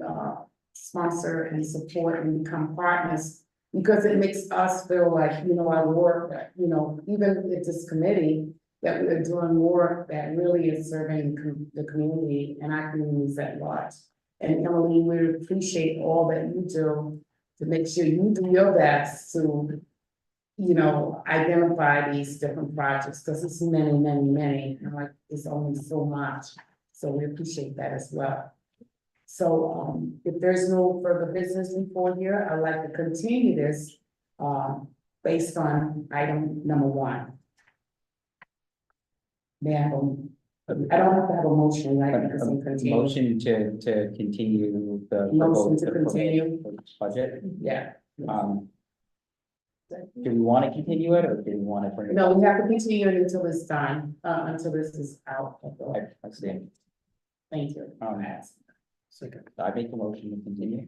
sponsor and support and become partners. Because it makes us feel like, our work, even with this committee, that we're doing work that really is serving the community and our communities at large. And Emily, we appreciate all that you do to make sure you do your best to, identify these different projects, because it's many, many, many, and like, it's only so much. So we appreciate that as well. So, if there's no further business report here, I'd like to continue this, based on item number 1. I don't have to have a motion, right? Because we continue. Motion to continue the. Motion to the continue. Budget, Yeah. do we want to continue it, or do we want to bring it? No, we have to continue it until it's done, until this is out of the, I see. thank you. Second. I make the motion to continue.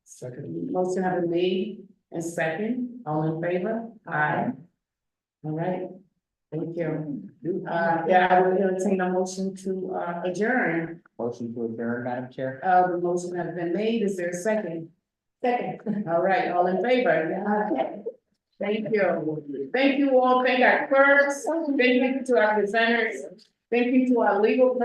Second. Motion have been made and second, all in favor? Aye. All right, thank you. Yeah, I would entertain a motion to adjourn. Motion to adjourn, Madam Chair. The motion has been made, is there a second? Second. All right, all in favor? Yeah. Thank you. Thank you all, thank our clerks, thank you to our presenters, thank you to our legal.